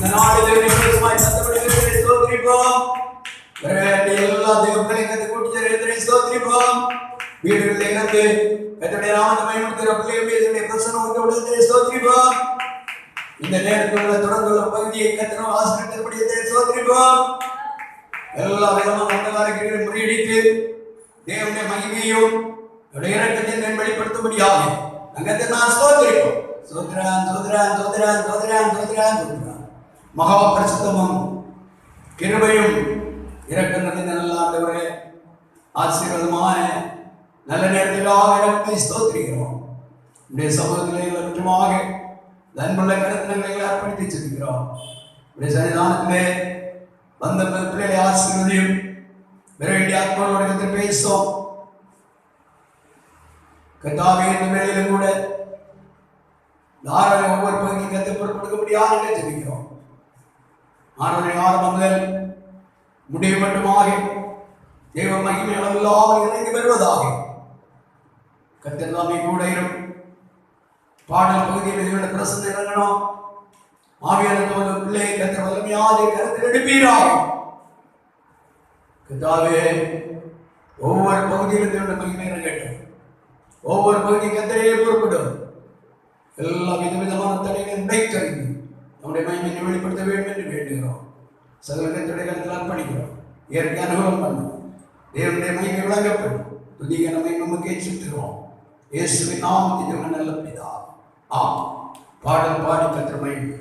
இந்த நாளிலே விசேஷமாய் சத்தப்படுகிறதை ஸ்தோத்திரிப்போம். எல்லா தேவர்களையும் கத்து கூட்டி சேர்க்கிறதை ஸ்தோத்திரிப்போம். வீடுகளில் இருந்து கர்த்தருடைய நாமத்தை மகிமைப்படுத்துகிற பிள்ளைகளுடைய பிரசன்னம் விடுவதை ஸ்தோத்திரிப்போம். இந்த நேரத்தில் உள்ள தொடர்ந்துள்ள பகுதியை கர்த்தர் ஆசீர்வதித்தபடியே ஸ்தோத்திரிப்போம். எல்லா விதமான அந்தகாரங்களை முறியடித்து தேவனுடைய மகிமையும் இரக்கத்தையும் வெளிப்படுத்தும்படியாக அங்கத்தை நான் ஸ்தோத்திரிப்போம். சோத்ரான் சோத்ரான் சோத்ரான் சோத்ரான் சோத்ரான் சோத்ரான். மகா பரிசுத்தமும் கிருபையும் இரக்கம் நிறைந்த நல்ல ஆண்டவரே, ஆசீர்வாதமான நல்ல நேரத்திலாக ஸ்தோத்திரிக்கிறோம். உடைய சமூகத்திலே லட்சமாக அன்புள்ள கடத்தங்களை அர்ப்பணித்து செல்கிறோம். உடைய சன்னிதானத்திலே வந்த பிள்ளைகளை ஆசீர்வதியும் வேண்டிய ஆத்மாவோட பேசும். கர்த்தாவே, இந்த வேளையிலும் கூட தாராள ஒவ்வொரு பகுதியும் கத்து பொருட்படுத்த முடியாது ஜெபிக்கிறோம். ஆரம்பம் முதல் முடிவு மட்டுமாக தேவ மகிமை அளவில்லாமல் இறங்கி வருவதாக கர்த்தர் தாமே கூட இரும். பாடல் பகுதியில் பிரசன்னம் இறங்கணும். ஆவியான பிள்ளை கர்த்தர் வல்லமையாக கருத்தில் எடுப்பீராக. கர்த்தாவே, ஒவ்வொரு பகுதியிலும் தேவனுடைய மகிமை இறங்கட்டும். ஒவ்வொரு பகுதியும் கர்த்தரே பொறுப்படும். எல்லா விதவிதமான தடைகளையும் உடைத்தறிந்து நம்முடைய மகிமையை வெளிப்படுத்த வேண்டும் என்று வேண்டுகிறோம். சகல கர்த்தருடைய கருத்தில் அர்ப்பணிக்கிறோம். இயற்கை அனுபவம் பண்ணும். தேவனுடைய மகிமை விளங்கப்படும். துதிக நம்மை நமக்கே சுற்றுகிறோம். இயேசுவின் நாமத்தில் நல்ல பிதாவே, ஆமென். பாடல் பாடி கர்த்தர் மகிமை.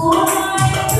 Oh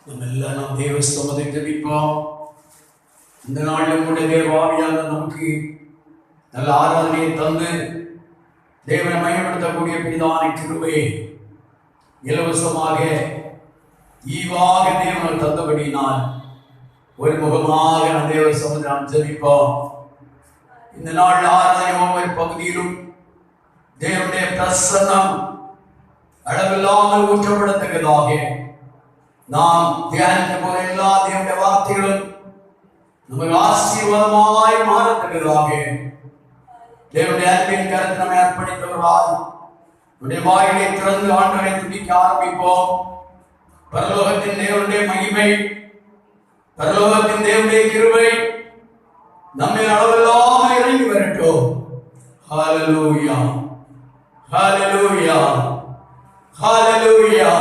நம்ம எல்லாம் நாம் தேவ சமூகத்தை ஜெபிப்போம். இந்த நாளிலும் கூட தேவாவியான நமக்கு நல்ல ஆராதனையை தந்து தேவனை மயப்படுத்தக்கூடிய பிதான கிருபையை இலவசமாக ஈவாக தேவனால் தந்தபடினால் ஒரு முகமாக நம் தேவ சமூகத்தை நாம் ஜெபிப்போம். இந்த நாள் ஆராதனை ஒவ்வொரு பகுதியிலும் தேவனுடைய பிரசன்னம் அளவில்லாமல் ஊற்றப்படத்தக்கதாக நாம் தியானிக்க போற எல்லா தேவனுடைய வார்த்தைகளும் நமக்கு ஆசீர்வாதமாய் மாறத்தக்கதாக தேவனுடைய அன்பின் கருத்து நம்மை அர்ப்பணித்தவர்களால் நம்முடைய வாயிலை திறந்து ஆண்டவரை துதிக்க ஆரம்பிப்போம். பரலோகத்தின் தேவனுடைய மகிமை, பரலோகத்தின் தேவனுடைய கிருபை நம்மை அளவில்லாமல் இறங்கி வரட்டும். ஹல்லேலூயா, ஹல்லேலூயா, ஹல்லேலூயா.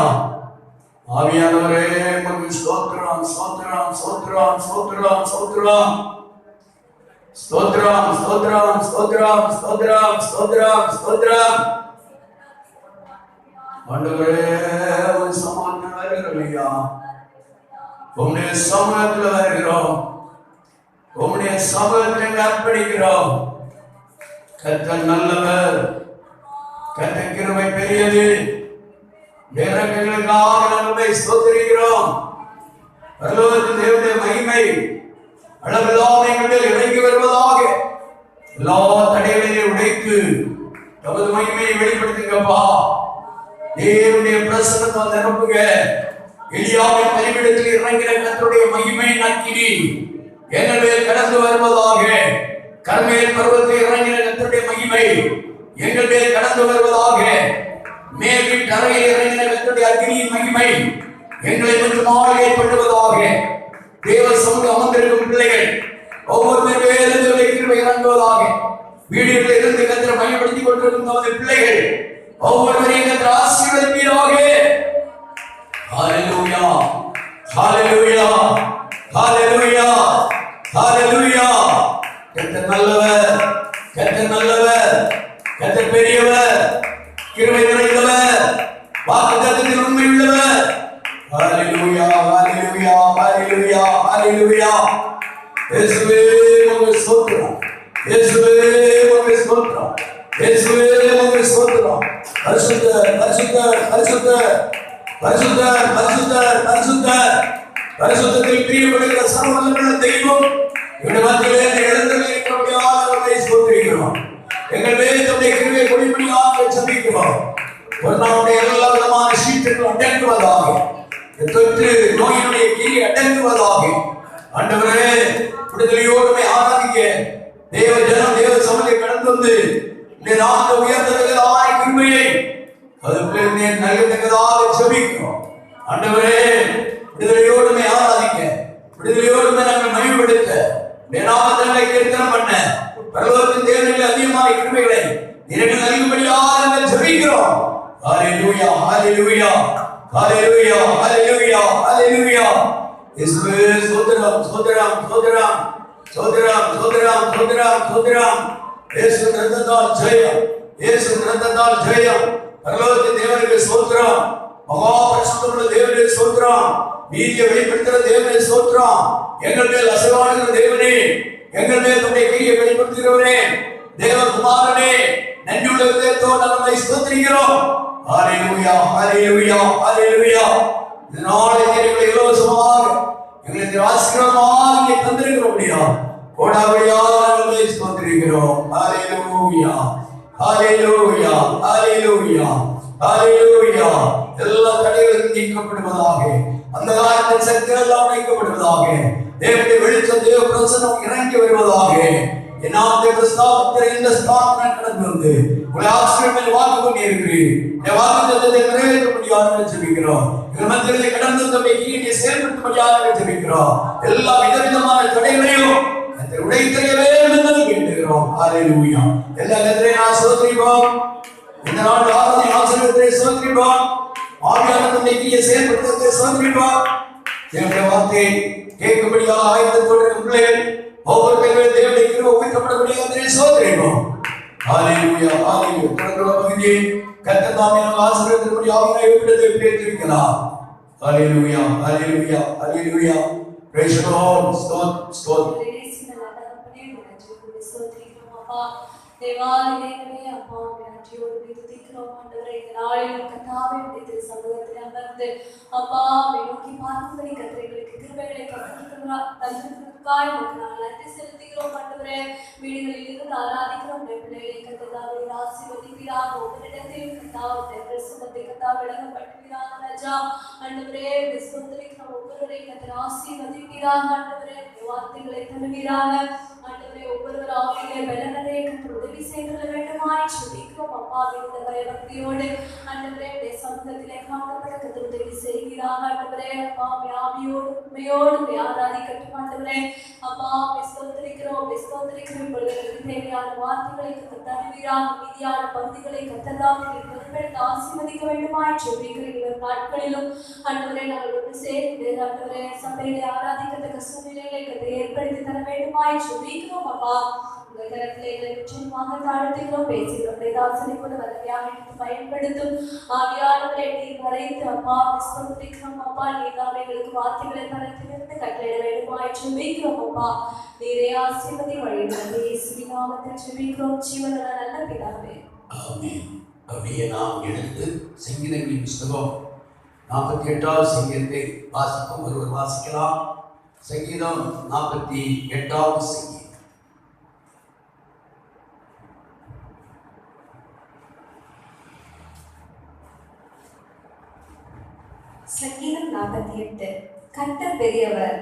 ஆவியானவரே உமக்கு ஸ்தோத்திரம், ஸ்தோத்திரம், ஸ்தோத்திரம், ஸ்தோத்திரம், ஸ்தோத்திரம், ஸ்தோத்திரம், ஸ்தோத்திரம், ஸ்தோத்திரம், ஸ்தோத்திரம், ஸ்தோத்திரம், ஸ்தோத்திரம். ஆண்டவரே உன் சமூகத்தில் வருகிறோம் ஐயா, உம்முடைய சமூகத்தில் வருகிறோம், உம்முடைய சமூகத்தில் அர்ப்பணிக்கிறோம். கர்த்தர் நல்லவர், கர்த்தர் கிருபை பெரியது. நேரங்களுக்காக நம்மை ஸ்தோத்திரிக்கிறோம். பரலோகத்தின் தேவனுடைய மகிமை அளவில்லாமல் எங்களில் இறங்கி வருவதாக எல்லா தடைகளையும் உடைத்து நமது மகிமையை வெளிப்படுத்துங்கப்பா. தேவனுடைய பிரசன்னத்தால் நிரப்புக. எலியாவின் பலிபீடத்தில் இறங்கின கர்த்தருடைய மகிமை அக்கினி எங்கள் மேல் கடந்து வருவதாக. கர்மேல் பர்வதத்தில் இறங்கின கர்த்தருடைய மகிமை எங்கள் மேல் கடந்து வருவதாக. மேல் தரையில் இறங்கின கர்த்தருடைய அக்கினியின் மகிமை எங்களை முற்றுமாக ஏற்படுவதாக. தேவ சமூகம் அமர்ந்திருக்கும் பிள்ளைகள் ஒவ்வொரு கிருபை இறங்குவதாக. வீடுகளில் இருந்து கர்த்தரை மையப்படுத்திக் கொண்டிருக்கும் நமது பிள்ளைகள் ஒவ்வொருவரையும் கர்த்தர் ஆசீர்வதிப்பீராக. ஹல்லேலூயா, ஹல்லேலூயா, ஹல்லேலூயா, ஹல்லேலூயா. கர்த்தர் நல்லவர், கர்த்தர் நல்லவர், கர்த்தர் பெரியவர், கிருபை நிறைந்தவர், வாக்குத்தத்தத்தில் உண்மை உள்ளவர். ஹல்லேலூயா, ஹல்லேலூயா, ஹல்லேலூயா, ஹல்லேலூயா. இயேசுவே உமக்கு ஸ்தோத்திரம், இயேசுவே உமக்கு ஸ்தோத்திரம், இயேசுவே உமக்கு ஸ்தோத்திரம். பரிசுத்தர், பரிசுத்தர், பரிசுத்தர், பரிசுத்தர், பரிசுத்தர், பரிசுத்தர். பரிசுத்தத்தில் பிரியப்படுகிற சர்வவல்லமையுள்ள தெய்வம் எங்கள் மத்தியிலே எழுந்தருளியிருக்கிறபடியால் ஸ்தோத்திரிக்கிறோம். எங்கள் மேல் தம்முடைய கிருபையை பொழியும்படியாக ஜெபிக்கிறோம். கொரோனாவுடைய எல்லா விதமான சீற்றங்கள் அடங்குவதாக, தொற்று நோயினுடைய கிரி அடங்குவதாக. ஆண்டவரே விடுதலையோடு ஆராதிக்க தேவ ஜனம் தேவ சமூகத்தை கடந்து வந்து நாங்கள் உயர்ந்ததற்கான கிருபையை அதுக்குள்ளே நல்கத்தக்கதாக ஜெபிக்கிறோம். ஆண்டவரே விடுதலையோடு ஆராதிக்க, விடுதலையோடு நாங்கள் மகிமைப்படுத்த, நாமத்தை கீர்த்தனம் பண்ண பரலோகத்தின் தேவனில் அதிகமான கிருபைகளை எனக்கு நல்கும்படியாக ஜெபிக்கிறோம். ஹல்லேலூயா, ஹல்லேலூயா, ஹல்லேலூயா, ஹல்லேலூயா, ஹல்லேலூயா. இயேசுவே ஸ்தோத்திரம், ஸ்தோத்திரம், ஸ்தோத்திரம், ஸ்தோத்திரம், ஸ்தோத்திரம், ஸ்தோத்திரம், ஸ்தோத்திரம். இயேசு ரத்தத்தால் ஜெயம், இயேசு ரத்தத்தால் ஜெயம். பரலோகத்தின் தேவனுக்கு ஸ்தோத்திரம், மகா பரிசுத்தமுள்ள தேவனுக்கு ஸ்தோத்திரம், நீதியை வெளிப்படுத்துகிற தேவனுக்கு ஸ்தோத்திரம். எங்கள் மேல் அசைவாடுகிற தேவனே, எங்கள் மேல் தம்முடைய கிரியை வெளிப்படுத்துகிறவரே, தேவகுமாரனே, நன்றியுள்ள இதயத்தோடு நம்மை ஸ்தோத்திரிக்கிறோம். ஹல்லேலூயா, ஹல்லேலூயா, ஹல்லேலூயா. இந்த நாளை எங்களை இலவசமாக எங்களுக்கு ஆசீர்வாதமாக தந்திருக்கிறோம். கோடாவடியாக நம்மை ஸ்தோத்திரிக்கிறோம். ஹல்லேலூயா, ஹல்லேலூயா, ஹல்லேலூயா, ஹல்லேலூயா. எல்லா தடைகளும் நீக்கப்படுவதாக, அந்த காலத்தின் சக்திகள் எல்லாம் நீக்கப்படுவதாக. தேவனுடைய வெளிச்சம், தேவ பிரசன்னம் இறங்கி வருவதாக. கடந்து வந்து உங்களை ஆசீர்வாதம் வாக்கு கொண்டே இருக்கிறீர். இந்த வாக்குத்தத்தத்தை நிறைவேற்றும்படியாக ஜெபிக்கிறோம். எங்கள் மத்தியிலே கடந்து தம்மை நீட்டி செயல்படுத்தும்படியாக ஜெபிக்கிறோம். எல்லா விதவிதமான தடைகளையும் உடைத்தறிய வேண்டும் என்று கேட்டுகிறோம். ஹல்லேலூயா. எல்லா கர்த்தரை ஸ்தோத்திரிப்போம். இந்த நாள் ஆராதனை ஆசீர்வாதத்தை ஸ்தோத்திரிப்போம். ஆவியானவர் தம்மை நீட்டி செயல்படுத்துவதை ஸ்தோத்திரிப்போம். தேவனுடைய வார்த்தை கேட்கும்படியாக ஆயத்தத்தோடு பிள்ளைகள் ஒவ்வொரு பேரும் தேவனுடைய கிருபை ஊற்றப்படக்கூடியதை ஸ்தோத்திரிப்போம். ஹல்லேலூயா. ஹல்லேலூயா. தொடர்ந்த பகுதியை கர்த்தர் தாமே நமக்கு ஆசீர்வதிக்கும்படி ஆவியானவரை விடுதலை பெற்றிருக்கிறார். ஹல்லேலூயா. ஹல்லேலூயா. ஹல்லேலூயா. Praise the Lord. ஸ்தோத்திரம். தேவாலயங்களே அப்பா நன்றியோடு துதிக்கிறோம் ஆண்டவரே. இந்த நாளிலும் கர்த்தாவே உடைய சமூகத்தில் அமர்ந்து அப்பா நோக்கி பார்க்கும்படி கர்த்தர்களுக்கு கிருபைகளை தந்திருக்கிறதுக்காய் நாங்கள் நன்றி செலுத்துகிறோம் ஆண்டவரே. வீடுகளில் இருந்து ஆராதிக்கிறோம் பிள்ளைகளை கர்த்தாவே ஆசீர்வதிப்பீராக. ஒவ்வொருடத்திலும் கர்த்தாவே பிரசன்னத்தை கர்த்தாவே விளங்கப்படுவீராக ராஜா. ஆண்டவரே ஸ்தோத்திரிக்கிறோம். ஒவ்வொருவரை கர்த்தர் ஆசீர்வதிப்பீராக ஆண்டவரே. வார்த்தைகளை தருவீராக ஆண்டவரே. ஒவ்வொருவர் ஆவியிலே பலனடை கர்த்தர் உதவி செய்திட வேண்டுமாய் ஜெபிக்கிறோம் அப்பா. இந்த பயபக்தியோடு ஆண்டவரே உடைய சமூகத்திலே காணப்பட கர்த்தர் உதவி செய்வீராக ஆண்டவரே. அப்பா ஆவியோடு உண்மையோடு ஆராதிக்கட்டும் ஆண்டவரே. அப்பா ஸ்தோத்திரிக்கிறோம். பொழுதுகளுக்கு தேவையான வார்த்தைகளை கர்த்தர் தருவீராக. மீதியான பகுதிகளை கர்த்தர் பொறுப்பெடுத்து ஆசீர்வதிக்க வேண்டுமாய் ஜெபிக்கிறோம். நாட்களிலும் ஆண்டவரே நாங்கள் ஒன்று சேர்ந்து ஆண்டவரே சபையிலே ஆராதிக்கத்தக்க சூழ்நிலைகளை கர்த்தர் ஏற்படுத்தி தர வேண்டுமாய் ஜெபிக்கிறோம் அப்பா. உங்கள் கரத்திலே எங்களை நிச்சயமாக தாழ்த்துகிறோம். பேசுகிறோம் தாசனை கூட வல்லமையாக எடுத்து பயன்படுத்தும் ஆவியானவரை நீர் மறைத்து அப்பா ஸ்தோத்திரிக்கிறோம் அப்பா. நீர் எங்களுக்கு வார்த்தைகளை தரத்திலிருந்து கட்டளையிட வேண்டுமாய் ஜெபிக்கிறோம் அப்பா. நீரே ஆசீர்வதி வழிநடத்தி இயேசுவின் நாமத்தில் ஜெபிக்கிறோம் ஜீவனுள்ள நல்ல பிதாவே. ஆமென். அப்படியே நாம் எழுந்து சங்கீதங்களின் புஸ்தகம் 48வது சங்கீதத்தை வாசிப்போம். ஒருவர் வாசிக்கலாம். சங்கீதம் 48வது சங்கீதம். சங்கீதம் 48. கர்த்தர் பெரியவர்,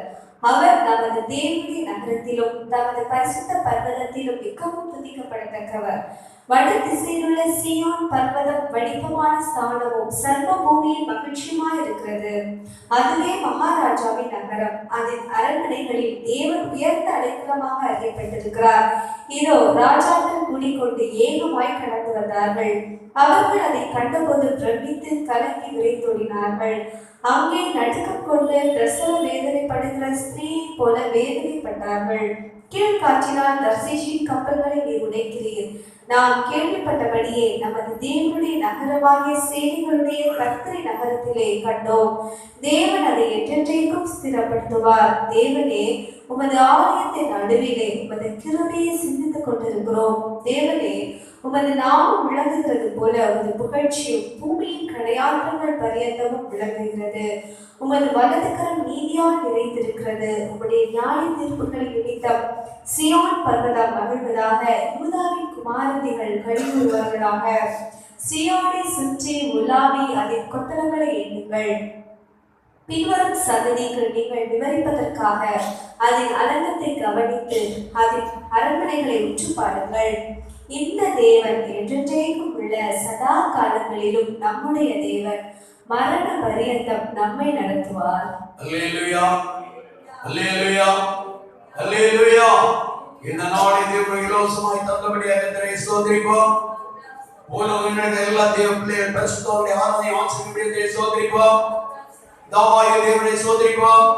அவர் நமது தேவனுடைய நகரத்திலும் தமது பரிசுத்த பர்வதத்திலும் மிகவும் துதிக்கப்படத்தக்கவர். வட திசையிலுள்ள சீயோன் பர்வதம் வடிவமான ஸ்தானமும் சர்வ பூமியின் மகிழ்ச்சியுமாய் இருக்கிறது. அதுவே மகாராஜாவின் நகரம். அதன் அரண்மனைகளில் தேவன் உயர்ந்த அடைக்கலமாக அறியப்பட்டிருக்கிறார். இதோ ராஜாக்கள் கூடிக்கொண்டு ஏகமாய் கடந்து வந்தார்கள். அவர்கள் அதை கண்டபோது பிரமித்து கலங்கி விரைத்தோடினார்கள். அங்கே நடுக்கம் கொண்டு பிரசவ வேதனைப்படுகிற ஸ்திரீயை போல வேதனைப்பட்டார்கள். கீழ்காற்றினால் தர்சீஷின் கப்பல்களை நீர் உடைக்கிறீர். நாம் கேள்விப்பட்டபடியே நமது தேவனுடைய நகரமாகிய சேனைகளுடைய கர்த்தரை நகரத்திலே கண்டோம். தேவன் அதை என்றென்றைக்கும் ஸ்திரப்படுத்துவார். தேவனே, உமது ஆலயத்தின் நடுவிலே உமது கிருபையை சிந்தித்துக் கொண்டிருக்கிறோம். தேவனே, உமது நாமம் விளங்குகிறது போல உமது புகழ்ச்சியும் பூமியின் கடையாற்றங்கள் பரியந்தமும் விளங்குகிறது. உமது வலதுகரம் நீதியால் நிறைந்திருக்கிறது. உம்முடைய நியாய தீர்ப்புகளின் நிமித்தம் சீயோன் பர்வதம் மகிழ்வதாக. யூதாவின் குமாரத்திகள் கழிவுறுவார்களாக. சீயோனை சுற்றி உலாவி அதன் கொத்தளங்களை எண்ணுங்கள். பின்வரும் சந்ததிகள் நீங்கள் விவரிப்பதற்காக அதன் அலங்கத்தை கவனித்து அதன் அரண்மனைகளை உற்று பாருங்கள். இந்த தேவன் என்றென்றைக்கும் உள்ள சதா காலங்களிலும் நம்முடைய தேவன். மரண பரியந்தம் நம்மை நடத்துவார். அல்லேலூயா. அல்லேலூயா. அல்லேலூயா. இந்த நாளை தேவன் இலவசமாய் தந்தபடியாக கர்த்தரை ஸ்தோத்திரிப்போம். பூலோகத்தில் எல்லா தேவ பிள்ளைகள் பரிசுத்தவான்களை ஆராதனை ஆசீர்வதித்து ஸ்தோத்திரிப்போம். தாவாய தேவனை ஸ்தோத்திரிப்போம்.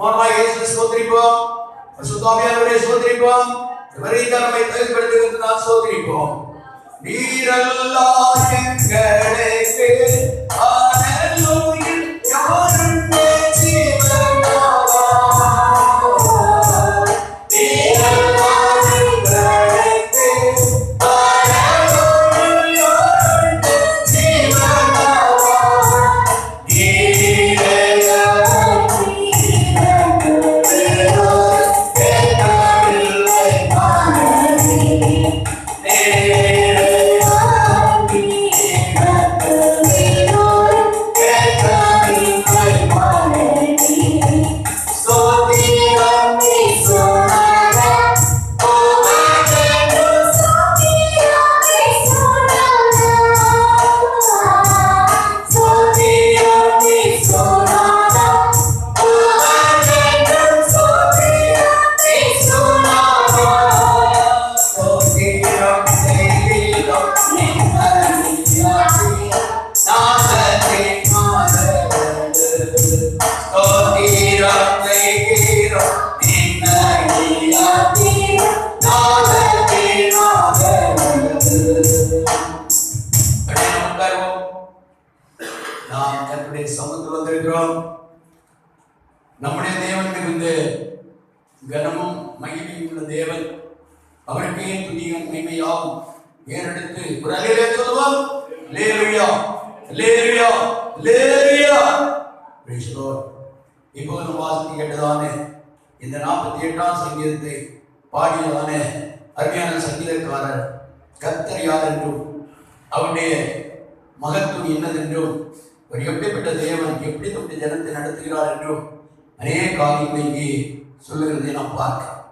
மரண இயேசுவை ஸ்தோத்திரிப்போம். பரிசுத்த ஆவியானவரை ஸ்தோத்திரிப்போம். வரிதரமை தகுதிப்படுத்துகிறது நான் ஸ்தோத்திரிப்போம். நீரல்லாஹ் எங்களுக்கு ஹல்லேலூயா யாருண்டே ஜீவனாவா. நீரல்லாஹ் எங்களுக்கு ஹல்லேலூயா யாருண்டே ஜீவனாவா. உட்காருவோம். நாம் கர்த்தருடைய சமூகத்தில் வந்திருக்கிறோம். நம்முடைய தேவன் மிகுந்த கனமும் மகிமையும் உள்ள தேவன். அவருக்கே துதியும் மகிமையாகும். ஏறெடுத்து ஒரு அல்லேலூயா சொல்லுவோம். அல்லேலூயா, அல்லேலூயா, அல்லேலூயா. Praise the Lord. இப்போது வாசித்து கேட்டதானே இந்த 48ஆம் சங்கீதத்தை பாடியதானே அருமையான சங்கீதக்காரர் கர்த்தர் யார் என்றும் அவருடைய மகத்துவம் என்னதென்றும் அவர் எப்படிப்பட்ட தேவன், எப்படி தம்முடைய ஜனத்தை நடத்துகிறார் என்றும் அநேக காரியங்களை இங்கே சொல்லுகிறதை நாம் பார்க்கிறோம்.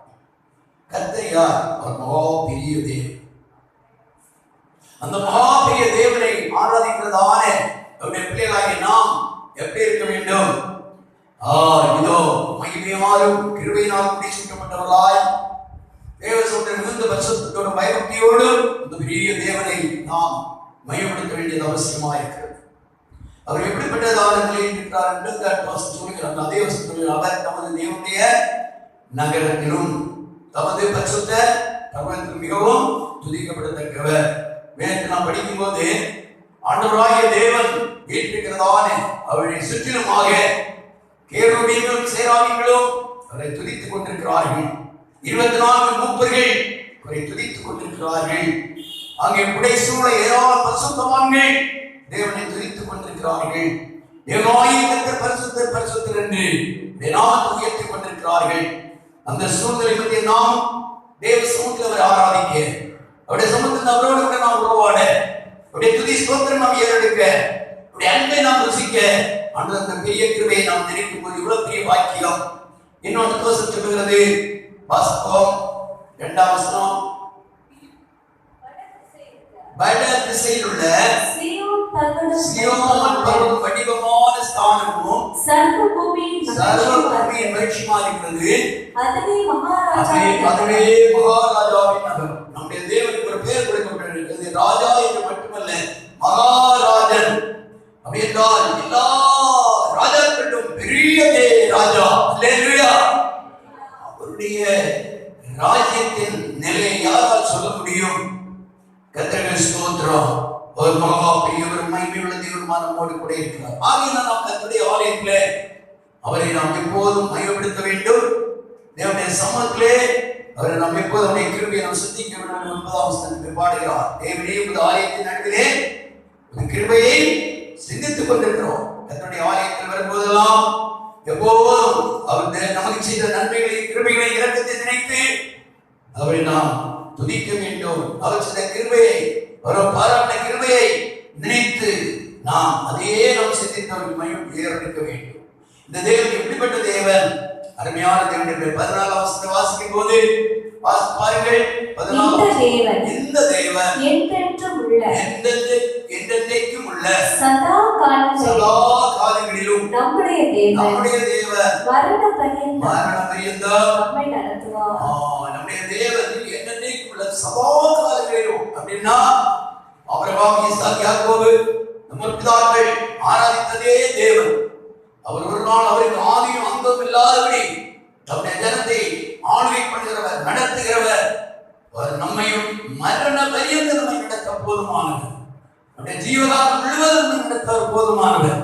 கர்த்தர் யார்? அவர் மகா பெரிய தேவன். அந்த மகா பெரிய தேவனை ஆராதிக்கிறதான அவருடைய பிள்ளைகளாகிய நாம் எப்படி இருக்க வேண்டும்? இதோ மகிமையாலும் கிருபையினாலும் முடிசூட்டப்பட்டவர்களாய் தேவ சொல்ற மிகுந்த பரிசுத்தத்தோடு பயபக்தியோடு இந்த பெரிய தேவனை நாம் மையப்படுத்த வேண்டியது அவசியமாக இருக்கிறது. அவர் எப்படிப்பட்டதான நிலையில் இருக்கிறார் என்று சொல்கிறார். அதே வசனத்தில் அவர் தமது தேவனுடைய நகரத்திலும் தமது பரிசுத்த தமத்தில் மிகவும் துதிக்கப்படத்தக்கவர். வேதத்தை நாம் படிக்கும் போது ஆண்டவராகிய தேவன் வீற்றிருக்கிறதான அவருடைய சுற்றிலுமாக கேருபீன்களும் சேராபீன்களும் அவரை துதித்துக் கொண்டிருக்கிறார்கள். 24 மூப்பர்கள் அவரை துதித்துக் கொண்டிருக்கிறார்கள். அங்கே புடைசூழ ஏராள பரிசுத்தவான்கள் தேவனை துதித்துக் கொண்டிருக்கிறார்கள். தேவனாகிய கர்த்தர் பரிசுத்தர் பரிசுத்தர் என்று நாமத்தை உயர்த்திக் கொண்டிருக்கிறார்கள். அந்த சூழ்நிலை பற்றி நாம் தேவ சமூகத்தில் அவர் ஆராதிக்க, அவருடைய சமூகத்தில் அவரோடு கூட நாம் உருவாட, அவருடைய துதி ஸ்தோத்திரம் நாம் ஏறெடுக்க, அவருடைய அன்பை நாம் ருசிக்க, அந்த பெரிய கிருபையை நாம் நினைக்கும் போது இவ்வளவு பெரிய வாக்கியம். இன்னொரு தோசம் சொல்லுகிறது. வாசிப்போம். 2ஆம் வசனம். வட திசையில் உள்ள சீயோன் பர்வதம் வடிவமான ஸ்தானமும் சர்வ பூமியின் மகிழ்ச்சியுமா இருக்கிறது. அதுவே மகாராஜாவின் நகரம். நம்முடைய தேவனுக்கு ஒரு பெயர் கொடுக்கப்பட்டிருக்கிறது. ராஜா என்று மட்டுமல்ல, மகாராஜன். அப்படி என்றால் எல்லா ராஜாக்களும் பெரிய ராஜா. அல்லேலூயா. அவருடைய ராஜ்யத்தின் நிலையை யாரால் சொல்ல முடியும்? கர்த்தருக்கு ஸ்தோத்திரம். ஒரு மகா பெரியவர் மகிமையுள்ள தேவனுமான நம்மோடு கூட இருக்கிறார். ஆகையினால் நாம் கர்த்தருடைய ஆலயத்திலே அவரை நாம் எப்போதும் மகிமைப்படுத்த வேண்டும். தேவனுடைய சமூகத்திலே அவரை நாம் எப்போதும் அவருடைய கிருபையை நாம் சிந்திக்க வேண்டும் என்பதாம் வசனத்தில் பாடுகிறார். தேவனே உமது ஆலயத்தின் நடுவிலே உமது கிருபையை சிந்தித்துக் கொண்டிருக்கிறோம். கர்த்தருடைய ஆலயத்தில் வரும்போதெல்லாம் எப்போதும் அவர் நமக்கு செய்த நன்மைகளை, கிருபைகளை, இரக்கத்தை நினைத்து அவரை நாம் துதிக்க வேண்டும். அவர் செய்த கிருபையை, அவர் பாராட்டின கிருபையை நினைத்து நாம் அதையே நாம் சிந்தித்தவர்கள் மையம் ஏறெடுக்க வேண்டும். இந்த தேவன் எப்படிப்பட்ட தேவன்? அருமையான தேவன். 14ஆம் வசனத்தை வாசிக்கும் போது பாருங்கள். 14 இந்த தேவன் என்றென்றும் உள்ள, என்றென்றைக்கும் உள்ள, சதா காலங்களிலும் நம்முடைய தேவன் மரண பரியந்தம் நம்மை நடத்துவார். நம்முடைய தேவன் என்றென்றைக்கும் உள்ள, சதா காலங்களிலும். அப்படின்னா ஆபிரகாம், ஈசாக், யாக்கோபு நம்ம பிதாக்கள் ஆராதித்ததே தேவன். அவர் ஒரு நாள் அவருக்கு ஆதியும் அந்தம் இல்லாதபடி நம்முடைய ஜனத்தை ஆளுகை பண்ணுகிறவர், நடத்துகிறவர். அவர் நம்மையும் மரண பரியந்தம் நம்மை நடத்த போதுமானவர். நம்முடைய ஜீவகாலம் முழுவதும் நடத்த போதுமானவர்.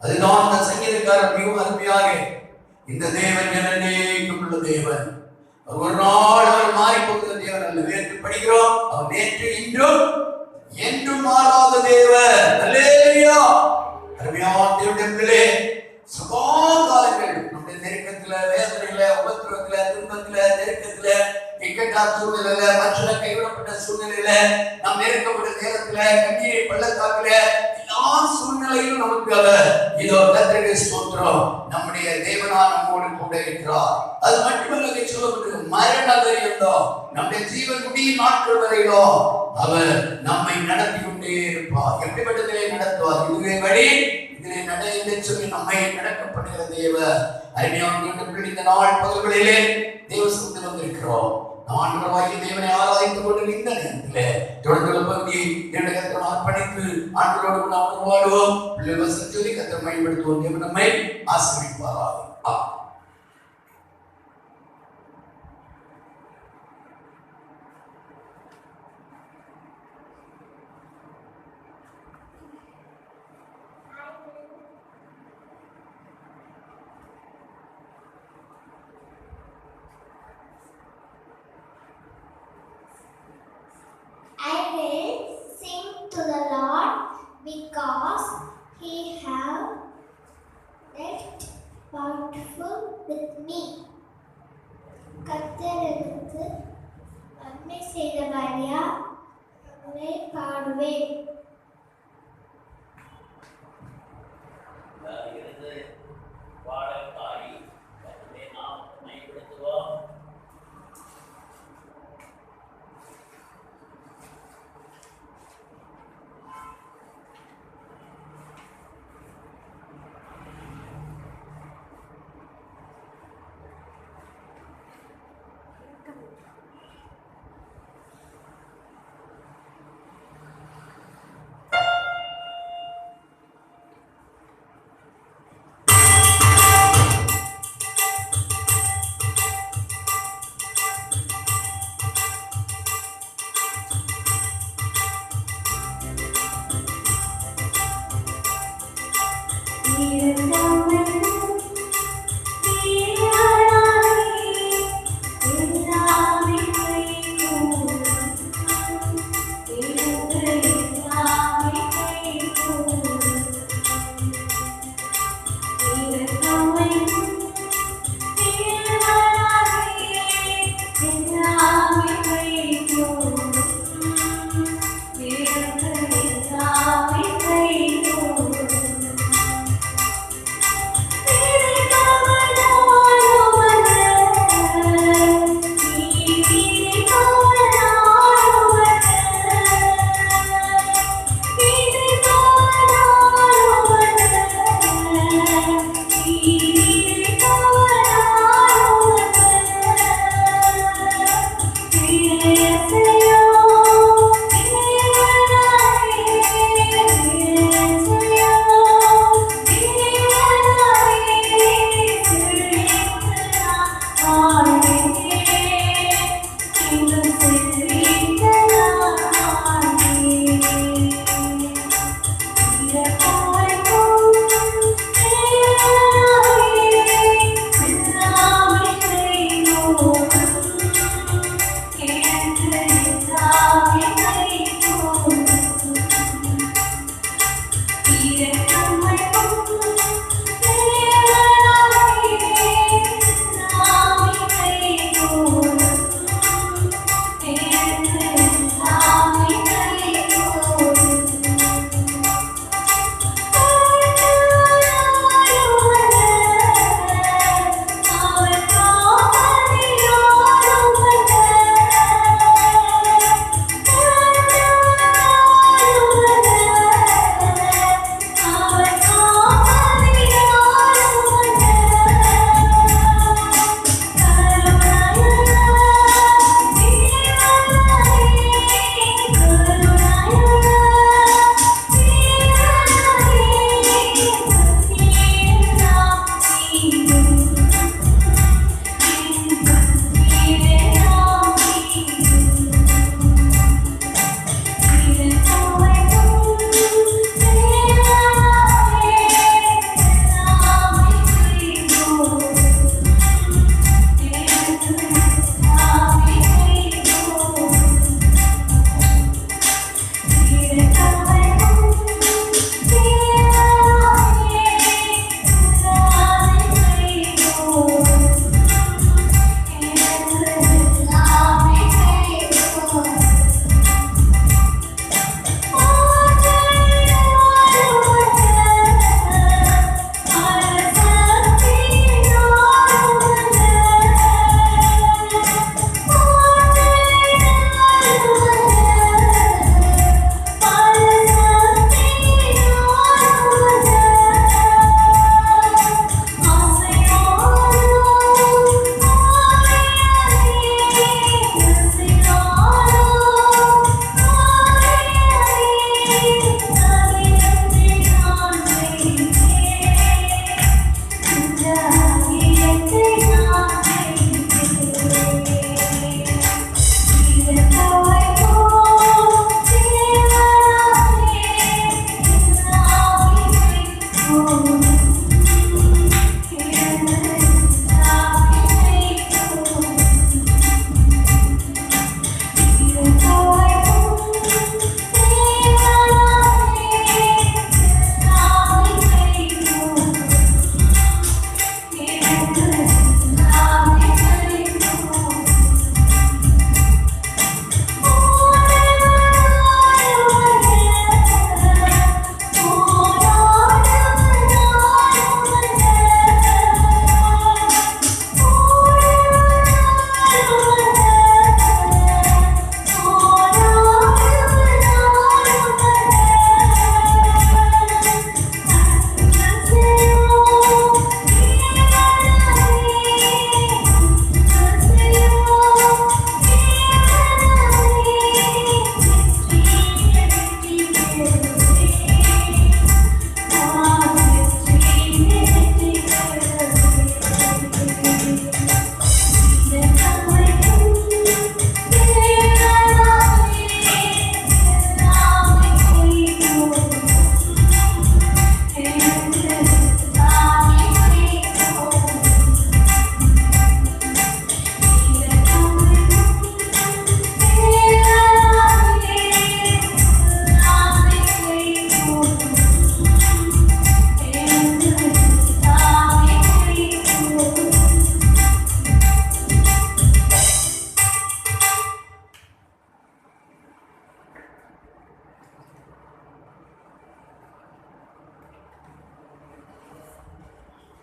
அதுதான் அந்த சங்கீதக்காரர் மிகவும் அருமையாக, இந்த தேவன் என்னைக்கும் உள்ள தேவன். அவர் ஒரு நாள் அவர் மாறி போகிற தேவன் அல்ல. நேற்று படிக்கிறோம், அவர் நேற்று இன்றும் என்றும் மாறாத தேவன். அல்லேலூயா. அருமையான தேவனே, சதா காலங்கள் நம்முடைய நெருக்கத்துல, வேதனையில, உபத்திரவத்துல, துன்பத்துல, நெருக்கத்துல, இக்கட்டான சூழ்நிலையில, மற்ற கைவிடப்பட்ட சூழ்நிலையில, நாம் நெருக்கப்பட்ட நேரத்துல, கண்ணீரை பள்ளத்தாக்குல, எல்லா சூழ்நிலையிலும் நமக்கு அவர் இதோ கர்த்தருக்கு ஸ்தோத்திரம், நம்முடைய தேவனான நம்மோடு கூட இருக்கிறார். அது மட்டுமல்ல, சொல்லப்பட்டது மரண பரியந்தம், நம்முடைய ஜீவன் முடியும் நாட்கள் வரையிலும் அவர் நம்மை நடத்தி கொண்டே இருப்பார். எப்படிப்பட்ட நிலையை நடத்துவார்? இதுவே வழி, இதிலே நட என்று சொல்லி நம்மை நடக்கப்படுகிற தேவ அருமையான இந்த நாள் பகல்களிலே தேவ சமூகத்தில் வந்திருக்கிறோம். ஆண்டவராகிய தேவனை ஆராதித்துக் கொண்டு இந்த நேரத்திலே தொடர்ந்து பகுதியை கர்த்தர் அர்ப்பணித்து ஆண்டவரோடு நாம் உருவாடுவோம். பிள்ளைகள் சொல்லி கர்த்தர் பயன்படுத்துவோம். தேவன் நம்மை ஆசீர்வதிப்பாராக. Lord because He have dealt bountiful with me. கர்த்தர் எனக்கு நன்மை செய்தபடியா அவரை பாடுவேன். இருந்து பாடல் பாடி கர்த்தரை நாம் மையப்படுத்துவோம்.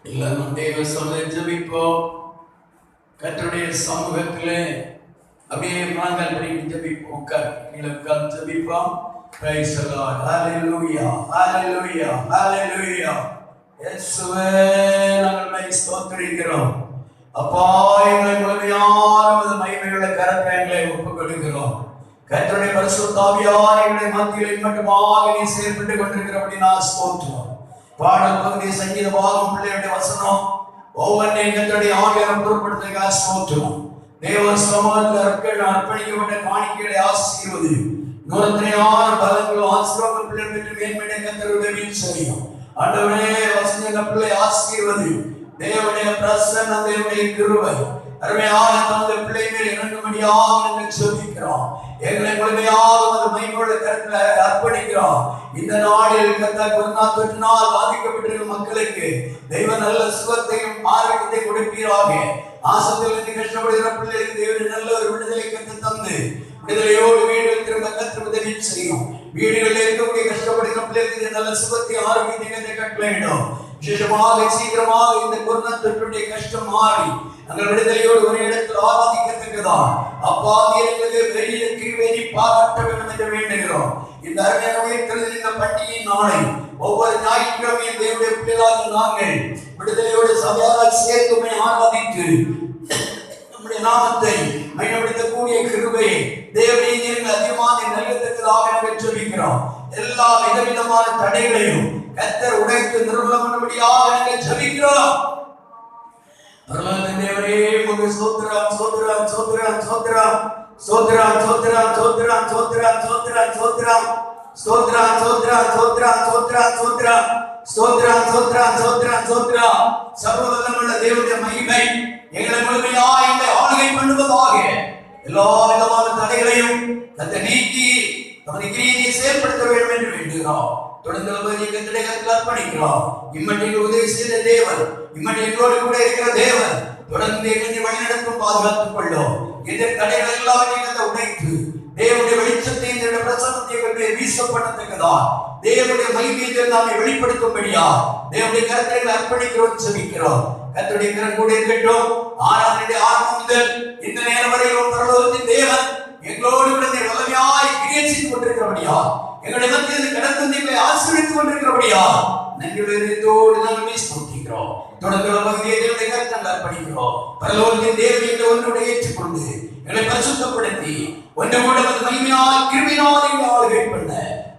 எல்லாரும் தேவ சொல்ல ஜெபிப்போம். கர்த்தருடைய சமூகத்திலே அப்படியே நாங்கள் படிக்க ஜெபிப்போம். உட்கார் ஜெபிப்போம். Praise the Lord. Hallelujah. Hallelujah. Hallelujah. இயேசுவே நாங்கள் ஸ்தோத்திரிக்கிறோம். அப்பா எங்களை முழுமையான மகிமையுள்ள கரங்களை ஒப்புக் கொடுக்கிறோம். கர்த்தருடைய பரிசுத்த ஆவியானவர் எங்களை மத்தியில் மட்டுமாக நீ செயல்பட்டுக் கொண்டிருக்கிறபடி நான் ஸ்தோத்திரம். பாடல் பகுதி சங்கீத பாகம் பிள்ளையுடைய வசனம் ஒவ்வொன்றையும் கர்த்தருடைய ஆவியானவர் பொருட்படுத்துவதற்காக ஸ்தோத்திரம். தேவ சமூகத்தில் அர்ப்பணிக்கப்பட்ட காணிக்கைகளை ஆசீர்வது நூறத்தனையான பலங்களும் ஆசீர்வாதம் பிள்ளை பெற்று மேன்மையை கர்த்தர் உதவி செய்யும். ஆண்டவரே வசன பிள்ளை ஆசீர்வது தேவனுடைய பிரசன்னம் தேவனுடைய கிருபை அருமையான தமது பிள்ளை மேல் இறங்கும்படியாக நாங்கள் ஜெபிக்கிறோம். எங்களை முழுமையாக மகிமையுள்ள கரத்தில் அர்ப்பணிக்கிறோம். இந்த நாளில் கொரோனா பாதிக்கப்பட்டிருக்கும் மக்களுக்கு தெய்வ நல்ல சுகத்தையும் ஆரோக்கியத்தை கொடுப்பீராக. ஆசத்தில் கஷ்டப்படுகிற பிள்ளைகளுக்கு தேவன் நல்ல ஒரு விடுதலை கற்று தந்து விடுதலையோடு வீடுகள் திரும்ப கற்று உதவி செய்யும். வீடுகளில் இருக்கக்கூடிய கஷ்டப்படுகிற பிள்ளைகளுக்கு நல்ல சுகத்தை ஆரோக்கியத்தை கட்டளையிடும். விசேஷமாக சீக்கிரமாக இந்த கொரோனா தொற்றுடைய கஷ்டம் மாறி நாங்கள் விடுதலையோடு ஒரு இடத்தில் ஆராதிக்கத்தக்கதான் அப்பா எங்களுக்கு பெரிய கிருபையை பாராட்ட வேண்டும் என்று வேண்டுகிறோம். இந்த அருமையான இந்த பண்டிகை நாளை ஒவ்வொரு ஞாயிற்றுக்கிழமையும் தேவனுடைய பிள்ளைகளாக நாங்கள் விடுதலையோடு சபையாக சேர்த்துமை ஆராதித்து நம்முடைய நாமத்தை பயன்படுத்தக்கூடிய கிருபையை தேவனையை அதிகமாக நல்லதற்காக நாங்கள் ஜெபிக்கிறோம். எல்லா விதவிதமான தடைகளையும் கர்த்தர் உடைத்து நிர்மூலம் பண்ணும்படியாக நாங்கள் ஜெபிக்கிறோம். பரலோகத்தின் தேவனே உமக்கு ஸ்தோத்திரம் ஸ்தோத்திரம் ஸ்தோத்திரம் ஸ்தோத்திரம் ஸ்தோத்திரம் ஸ்தோத்திரம் ஸ்தோத்திரம் ஸ்தோத்திரம் ஸ்தோத்திரம் ஸ்தோத்திரம் ஸ்தோத்திரம் ஸ்தோத்திரம் ஸ்தோத்திரம் ஸ்தோத்திரம் ஸ்தோத்திரம் ஸ்தோத்திரம் ஸ்தோத்திரம் ஸ்தோத்திரம் ஸ்தோத்திரம் சர்வவல்லமையுள்ள தேவனுடைய மகிமை எங்களை முழுமையாக எங்களை ஆளுகை பண்ணுவதாக. எல்லா விதமான தடைகளையும் கர்த்தர் நீக்கி தமது கிரியையை செயல்படுத்த வேண்டும் என்று வேண்டுகிறோம். தொடர்ந்து அர்ப்பணிக்கிறோம். இம்மட்டில் உதவி செய்த தேவன், இம்மட்டி எங்களோடு கூட இருக்கிற தேவன் தொடர்ந்து எங்களை வழிநடத்தும் பாதுகாத்துக் கொள்ளும். இந்த தடைகள் எல்லாவற்றையும் உடைத்து தேவனுடைய வெளிச்சத்தை பிரசன்னத்தை வீசப்பட்டதுக்குதான் தேவனுடைய மகிமையை நாமே வெளிப்படுத்தும்படியா தேவனுடைய கருத்தை அர்ப்பணிக்கிறோம் ஜெபிக்கிறோம். கர்த்தருடைய கரம் கூட இருக்கட்டும். ஆராதனையுடைய ஆரம்பம் முதல் இந்த நேரம் வரையிலும் பரலோகத்தின் தேவன் எங்களோடு கூட வல்லமையாய் கிரியை செய்து கொண்டிருக்கிறபடியா எங்களுடைய மத்தியில் கடந்து எங்களை ஆசீர்வதித்துக் கொண்டிருக்கிறபடியா நன்றியோடு நாங்கள் ஸ்தோத்திரிக்கிறோம். தொடர்ந்து பகுதியை தேவனுடைய கருத்தை அர்ப்பணிக்கிறோம். பரலோகத்தின் தேவனை எங்களை ஒன்றோடு ஏற்றுக்கொண்டு எங்களை பரிசுத்தப்படுத்தி ஒன்று கூட மகிமையால் கிருபையினால் எங்களை ஆளுகை பண்ண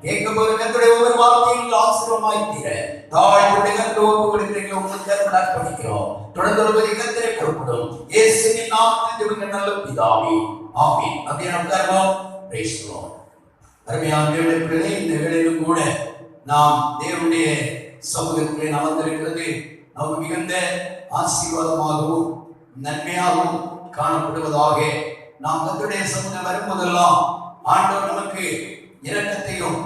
கேட்கும்போது கர்த்தருடைய ஒவ்வொரு வார்த்தையும் ஆசீர்வாதமாய் தீர தாழ்வுடைய கர்த்தரோடு கொடுக்கிறீங்க உங்களுக்கு கருத்தை அர்ப்பணிக்கிறோம். தொடர்ந்து வருவதை கர்த்தரை பொறுப்படும் இயேசுவின் நாமத்தில் ஜெபிக்கிறோம் நல்ல பிதாவே ஆமென். அப்படியே நாம் உட்காருவோம். Price the Lord. அருமையான தேவனுடைய பிள்ளைகளே, இந்த வேளையிலும் கூட நாம் தேவனுடைய சமூகத்திலே நாம் வந்திருக்கிறது நமக்கு மிகுந்த ஆசீர்வாதமாகவும் நன்மையாகவும் காணப்படுவதாக. நாம் கர்த்தருடைய சமூகம் வரும்போதெல்லாம் ஆண்டவர் நமக்கு இரக்கத்தையும்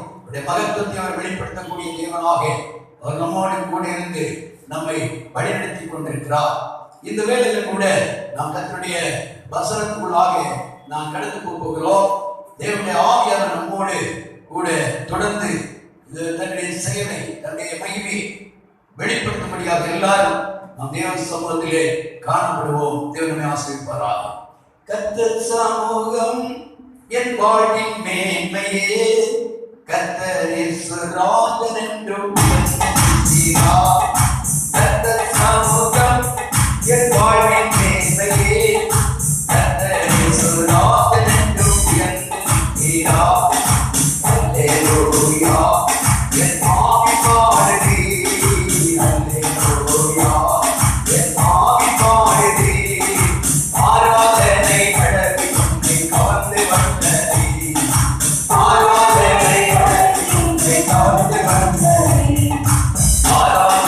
மகத்துவத்தையும் அவர் வெளிப்படுத்தக்கூடிய தேவனாக அவர் நம்மோடு கூட இருந்து நம்மை வழிநடத்தி கொண்டிருக்கிறார். இந்த வேளையில் கூட நாம் கர்த்தருடைய வசனத்துக்குள்ளாக நாம் கடந்து போகிறோம். தேவனுடைய ஆவியானவர் நம்மோடு கூட தொடர்ந்து தன்னுடைய செயலை தன்னுடைய மகிமை வெளிப்படுத்தும்படியாக எல்லாரும் நாம் தேவ சமூகத்திலே காணப்படுவோம். தேவனை ஆசீர்வதிப்பாராக. கர்த்தர் சமூகம் என் வாழ்வின் மேன்மையே, கர்த்தர் இயேசுராஜன் என்றும் கர்த்தர் சமூகம் என் வாழ்வின் மேன்மையே, கர்த்தர் இயேசுராஜன் என்றும் அல்லேலூயா என் ஆவி பாடுதி, அல்லேலூயா என் ஆவி பாடுதி, ஆராதனை அழகி உன்னை கவர்ந்து வந்ததி, ஆராதனை அழகி உன்னை கவர்ந்து வந்ததி, ஆராதனை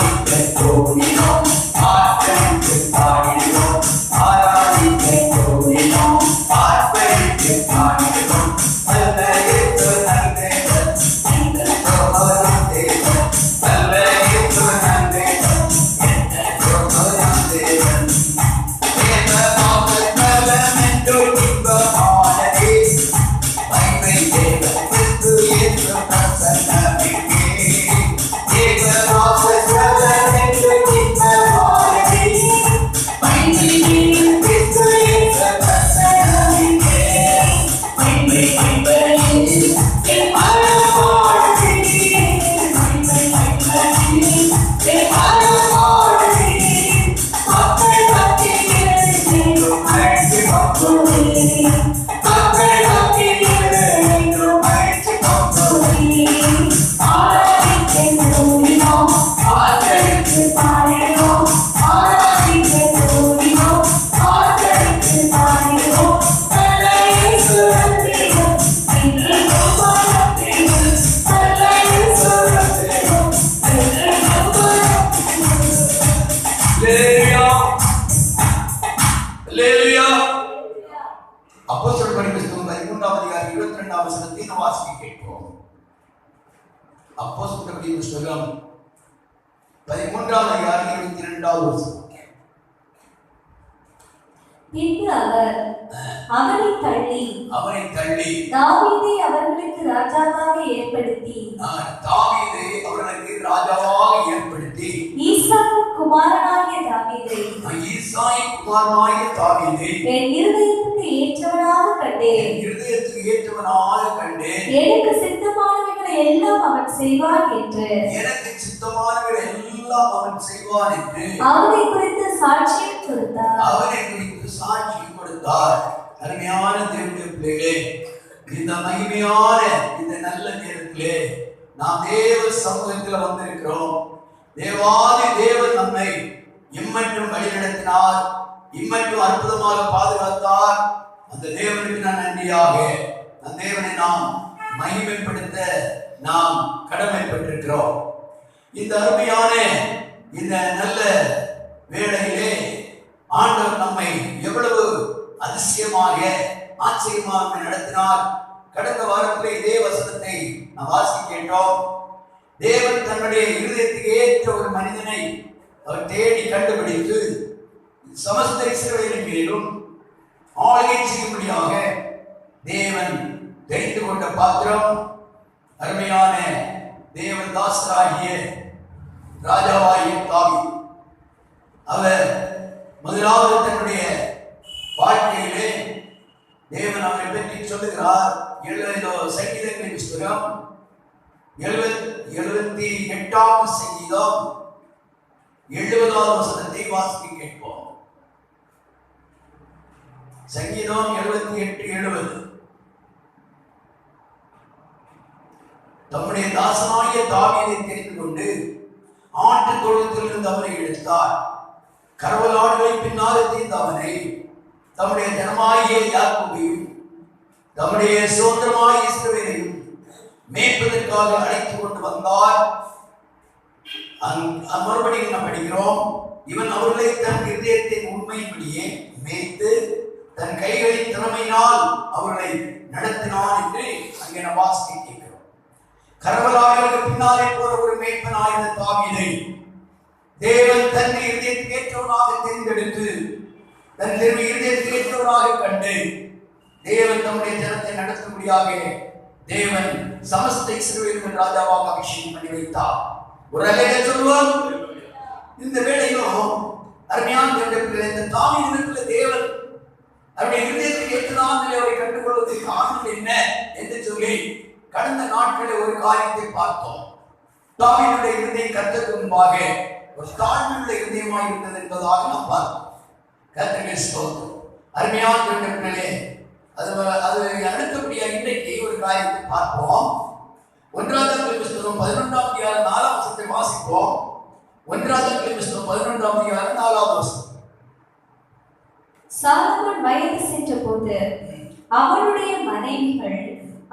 அப்போஸ்தலர்களின் புத்தகம் 13ஆம் அதிகாரம் 22வது வசனம். பின்பு அவர் அவனை தள்ளி தாவீதை அவர்களுக்கு ராஜாவாக ஏற்படுத்தி ஈசாயின் குமாரனாகிய தாவீதை என் இருதயத்துக்கு ஏற்றவனாக கண்டேன். எனக்கு சித்தமானவைகளை எல்லாம் அவன் செய்வான் என்று அவனை குறித்து சாட்சியம் கொடுத்தார். அருமையான தேவனுடைய பிள்ளைகளே, இந்த மகிமையான இந்த நல்ல நேரத்திலே நாம் தேவ சமூகத்தில் வந்திருக்கிறோம். தேவாதி தேவன் நம்மை இம்மற்றும் வழிநடத்தினார், இம்மற்றும் அற்புதமாக பாதுகாத்தார். அந்த தேவனுக்கு நான் நன்றியாக அந்த தேவனை நாம் மகிமைப்படுத்த நாம் கடமைப்பட்டிருக்கிறோம். இந்த அருமையான இந்த நல்ல வேளையிலே ஆண்டவர் நம்மை எவ்வளவு அதிசயமாக ஆச்சரியமாக நடத்தினார். கடந்த வாரத்திலே இதே வசனத்தை நாம் வாசிக்க கேட்டோம். தேவன் தன்னுடைய இருதயத்துக்கு ஏற்ற ஒரு மனிதனை அவர் தேடி கண்டுபிடித்து சமஸ்த இஸ்ரவேலின் மேலும் ஆளுகை செய்யும்படியாக தேவன் தெரிந்து கொண்ட பாத்திரம் அருமையான தேவன் தாசராகிய ராஜாவாகிய தாவீது. அவர் முதலாவது தன்னுடைய வாழ்க்கையிலே தேவன் அவரை பற்றி சொல்லுகிறார். சங்கீதங்களின் புத்தகம் 78ஆம் சங்கீதம் 70வது வசனத்தை வாசிக்க கேட்போம். சங்கீதம் 78:70. தம்முடைய தாசனாகிய தாவீதை தெரிந்து கொண்டு ஆட்டு தொழுவத்திலிருந்து அவரை எடுத்தார். கரவலாடுகளை பின்னாக தீர்ந்த அவனை தம்முடைய ஜனமாகிய யாக்கோபையும் தம்முடைய சுதந்திரமாகிய இஸ்ரவேலையும் மேய்ப்பதற்காக அழைத்துக் கொண்டு வந்தார். மறுபடியும் நாம் படிக்கிறோம். இவன் அவர்களை தன் இதயத்தின் உண்மையின்படியே மேய்த்து தன் கைகளின் திறமையினால் அவர்களை நடத்தினான் என்று அங்கே நாம் வாசிக்க கேட்கிறோம். கரவலாடுகளுக்கு பின்னாலே போற ஒரு மேய்ப்பனாயிருந்த தாவீதை தேவன் தன் இதயத்துக்கு ஏற்றவனாக தேர்ந்தெடுத்து தன் இதயத்துக்கு ஏற்றவனாக கண்டு தேவன் தம்முடைய ஜனத்தை நடத்தும்படியாக தேவன் சமஸ்த இஸ்ரவேலின் ராஜாவாக அபிஷேகம் பண்ணி வைத்தார். ஒரு அல்லேலூயா சொல்லுவோம். இந்த வேளையிலும் அருமையான இந்த தாவீதுக்குள்ள தேவன் அவருடைய இதயத்துக்கு ஏற்றதான் அவரை கண்டுகொள்வதற்கு காரணம் என்ன என்று சொல்லி கடந்த நாட்களில் ஒரு காரியத்தை பார்த்தோம். தாவீதுடைய இருதயம் கர்த்தருக்கு முன்பாக ஒரு தாழ்மையுள்ள இருதயமாய் இருந்தது என்பதாக நாம் பார்த்தோம். கர்த்தருக்கு ஸ்தோத்திரம். அருமையான பிள்ளைகளே, அது அடுத்தபடியாக இன்றைக்கு ஒரு காரியத்தை பார்ப்போம். 1ஆம் புத்தகம் 11ஆம் அதிகாரம் 4ஆம் வசனத்தை வாசிப்போம். 1ஆம் புத்தகம் 11ஆம் அதிகாரம் 4ஆம் வசனம். சாலமோன் வயது சென்ற போது அவனுடைய மனைவிகள்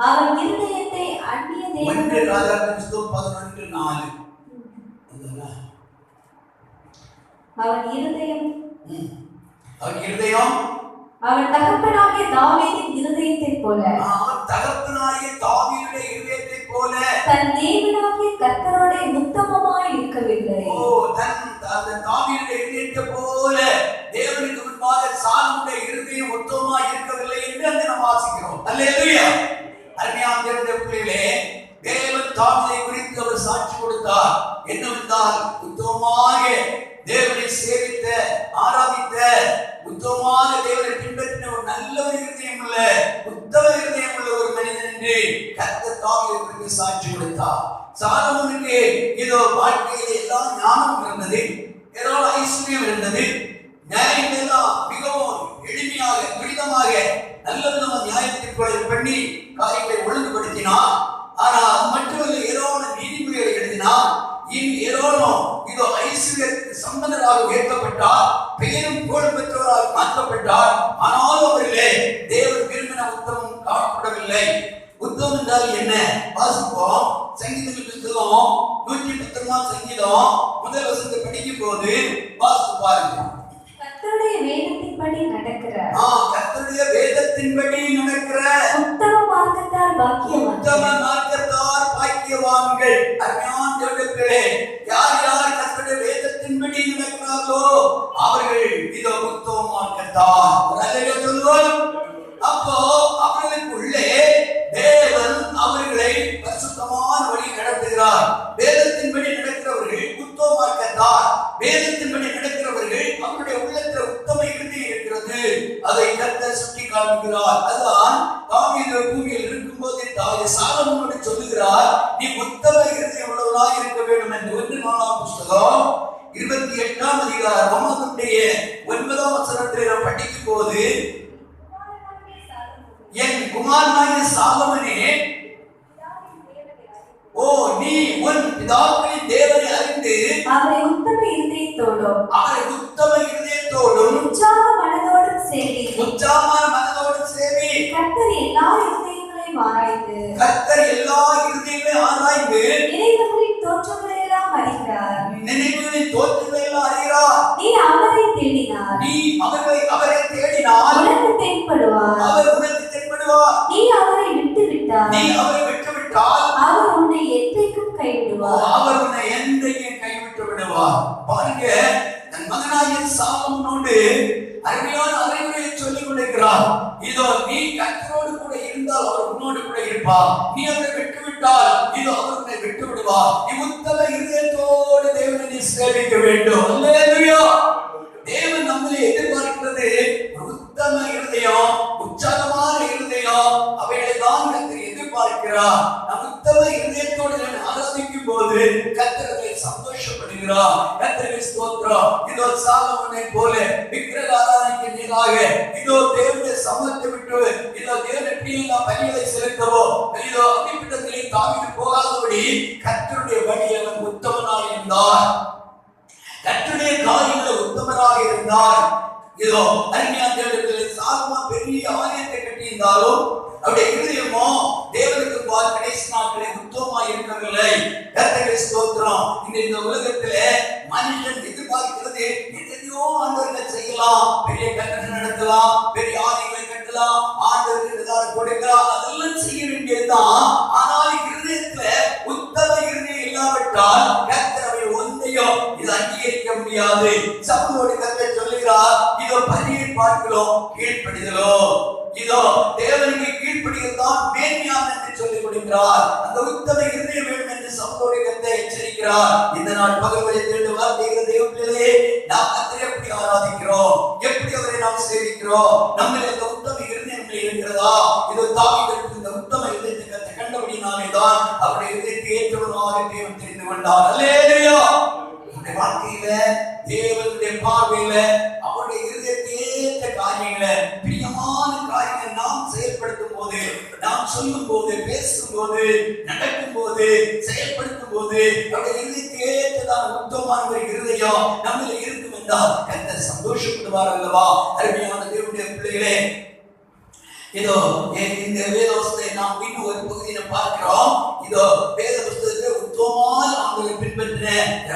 அவன் இருதயத்தை அந்நிய தேவர்கள் 11:4 அவன் இருதயம் அவன் தகப்பனாகிய தாவீதின் இருதயத்தைப் போல தன் தேவனாகிய கர்த்தரோட உத்தமமாய் இருக்கவில்லை. தாவீதுடைய இருதயத்தை போல தேவனுக்கு முன்பாக சாலமோனுடைய இருதயம் உத்தமமாய் இருக்கவில்லை என்று அங்கே நாம் வாசிக்கிறோம். அல்லேலூயா. அருமையான தேவனுடைய பிள்ளைகளே, தேவன் தாவீதை குறித்து அவர் சாட்சி கொடுத்தார். என்னவென்றால் உத்தமமாக தேவனை சேவித்த ஆராதித்த உத்தமமான தேவனை பின்பற்றின ஒரு நல்ல ஒரு இருதயம் உள்ள உத்தம இருதயம் உள்ள ஒரு மனிதன் என்று கர்த்தர் தாவீதுக்கு சாட்சி கொடுத்தார். சாலமோனுக்கு இதோ வாழ்க்கையில் எல்லாம் ஞானம் இருந்தது, ஏதோ ஐஸ்வர்யம் இருந்தது, நியாயம் எல்லாம் மிகவும் எளிமையாக துரிதமாக நல்ல விதமாக நியாயத்திற்குள்ள பண்ணி காரியங்களை ஒழுங்குபடுத்தினார். ஆனால் அது மட்டுமல்ல, ஏராளமான நீதிமொழிகளை எழுதினார். ஏராளம் இதோ ஐஸ்வர்யத்துக்கு சம்பந்தராக உயர்த்தப்பட்டார், பெயரும் புகழ் பெற்றவராக மாற்றப்பட்டார். ஆனாலும் அவர்களே தேவன் விரும்பின உத்தமம் காணப்படவில்லை. உத்தமம் என்றால் என்ன? வாசிப்போம். சங்கீதங்கள் புத்தகம் 119ஆம் சங்கீதம் முதல் வசனத்தை படிக்கும் போது வாசித்து பாருங்க. கர்த்தருடைய வேதத்தின்படி நடக்கிற கர்த்தருடைய வேதத்தின்படி நடக்கிற உத்தம மார்க்கத்தார் பாக்கியவான். உத்தம மார்க்கத்தார் பாக்கியவான். பாக்கியவான்கள். அருமையான தேவர்களே, யார் யார் கர்த்தருடைய வேதத்தின்படி நடக்கிறார்களோ அவர்கள் இதோ உத்தமமாக்கத்தான். அல்லேலூயா சொல்லுவோம். அப்போ அவர்களுக்குள்ளே தேவன் அவர்களை பரிசுத்தமான வழி நடத்துகிறார். வேதத்தின்படி நடக்கிறவர்கள் உத்தமமாக்கத்தான். வேதத்தின்படி நடக்கிறவர்கள் அவருடைய உள்ளத்தில் உத்தம இறுதி இருக்கிறது. அதை கர்த்தர் சுட்டி காண்பிக்கிறார். அதுதான் தாவீது பூமியில் இருக்கும்போது சாலமோனோடு சொல்லுகிறார், நீ உத்தம இறுதி உள்ளவனாய் இருக்க வேண்டும் என்று. 1 நாளாம் புஸ்தகம் 28ஆம் அதிகாரம் அதனுடைய 9ஆம் வசனத்தை நாம் படிக்கும் போது, என் குமாரனாகிய சாலமோனே, ஓ நீ உன் பிதாக்களின் தேவனை அறிந்து அவரை உத்தம இருதயத்தோடும் உற்சாக மனதோடும் சேவி. கர்த்தர் எல்லா இருதயங்களையும் ஆராய்ந்து நினைவுகளின் தோற்றங்களை எல்லாம் அறிகிறார். நீ அவரை தேடினார் உனக்கு தென்படுவார். நீ அவரை விட்டுவிட்டால் அவர் உன்னை என்றைக்கும் கைவிட்டு விடுவார். பாருங்க, தன் மகனாகிய சாலமோனோடு அருமையான அறிவுரையை சொல்லிக் கொண்டிருக்கிறார். இதோ நீ கர்த்தரோடு கூட இருந்தால் அவர் உன்னோடு கூட இருப்பார். நீ அவரை விட்டுவிட்டால் இதோ அவர் உன்னை விட்டு விடுவார். நீ உத்தம இருதயத்தோடு தேவனை நீ சேவிக்க வேண்டும். அல்லேலூயா. தேவன் நம்மளை எதிர்பார்க்கிறது உத்தம இருதயம், உற்சாகமான இருதயம். அவைகளை தான் கர்த்தர் எதிர்பார்க்கிறார். நம் உத்தம இருதயத்தோடு ஆராதிக்கும் போது கர்த்தரை சந்தோஷப்படுகிறார். கர்த்தருக்கு ஸ்தோத்திரம். இதோ சாலமோனை போல விக்கிரக ஆராதனைக்கு நேராக இதோ தேவனுடைய சமூகத்தை விட்டு இதோ தேவனுடைய பலிகளை செலுத்தவோ இதோ அப்படிப்பட்டதிலே தாவீது போகாதபடி கர்த்தருடைய வழியில் அவன் உத்தமனாக இருந்தார். கர்த்தருடைய காரியங்களில் உத்தமராக இருந்தார். இதோ அருமையான தேவர்களே, சாலமோன் பெரிய ஆலயத்தை கட்டியிருந்தாலும் அவருடைய இருதயமோ தேவனுக்கு கடைசி நாட்களே உத்தமமாக இருக்கவில்லை. கர்த்தருக்கு ஸ்தோத்திரம். இந்த உலகத்திலே மனுஷன் எதிர்பார்க்கிறது எதையோ ஆண்டவர்கள் செய்யலாம், பெரிய கட்டணம் நடத்தலாம், பெரிய ஆலயங்களை கட்டலாம், ஆண்டவர்கள் கொடுக்கலாம், அதெல்லாம் செய்ய வேண்டியதுதான். ஆனால் இருதயத்துல உத்தம இருதயம் இல்லாவிட்டால் கர்த்தரை ஒன்றையும் இது அங்கீகரிக்க முடியாது. சபையோடு கர்த்தர் சொல்லுகிறார், இதோ பலியை பார்க்கிறோம், கீழ்ப்படிதலோ இதோ தேவனுக்கு கீழ்ப்படிதல் தான் மேன்மையான என்று சொல்லிக் கொடுக்கிறார். அந்த உத்தம இருதயம் வேண்டும் என்று சபையோடு கர்த்தர் எச்சரிக்கிறார். இந்த நாள் பகல்களை தேடு வார்த்தைகிற தேவர்களே, நாம் கர்த்தரை எப்படி ஆராதிக்கிறோம், எப்படி அவரை நாம் சேவிக்கிறோம், நம்மில் அந்த உத்தம இருதயம் இருக்கிறதா? இதோ தாவீதுக்கு இந்த உத்தம இருதயத்தை கர்த்தர் கண்டபடினாலே தான் அவருடைய இருதயத்தை ஏற்றவராக தேவன் தெரிந்து கொண்டார். அல்லேலூயா. நம்முடைய வாழ்க்கையில தேவனுடைய பார்வையில அவருடைய இருதயத்தை ஏற்ற காரியங்களை, பிரியமான காரியங்களை நாம் செயல்படுத்தும் போது, நாம் சொல்லும் போது, பேசும் போது, நடக்கும் போது, செயல்படுத்தும் போது அவருடைய இருதயத்தை ஏற்றதான உத்தமமான ஒரு இருதயம் நம்மில இருக்கும் என்றால் கர்த்தர் சந்தோஷப்படுவார் அல்லவா? அருமையான தேவனுடைய பிள்ளைகளே, இதோ இந்த வேதவஸ்தை நாம் இன்னும் ஒரு பகுதியில பார்க்கிறோம். இதோ வேத புத்தகத்தை உத்தமமான ஆண்டவரை பின்பற்றின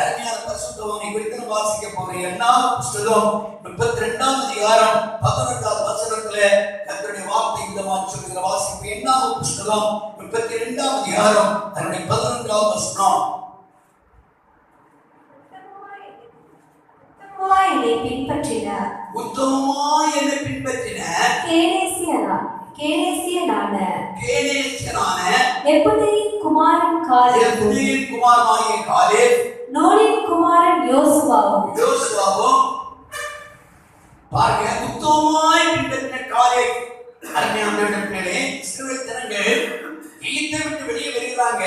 அருமையான பரிசுத்தவானை குறித்து நாம் வாசிக்க போகிறோம். 8ஆம் புத்தகம் 32ஆம் அதிகாரம் 11ஆவது வசனத்திலே கர்த்தருடைய வார்த்தை இந்த மாதிரி சொல்லுகிற வாசிப்பு. 8ஆம் புத்தகம் 32ஆம் அதிகாரம் அதனுடைய 11ஆவது வசனம். என்னை பின்பற்றின கேனேசியனான எப்புன்னேயின் குமாரன் காலேப், நூனின் குமாரன் யோசுவாவும் பாருங்க, உத்தமமாய் பின்பற்றின காலேப். அருமையான பிள்ளைகளே, இஸ்ரவேல் ஜனங்கள் எகிப்தை விட்டு வெளியே வருகிறாங்க.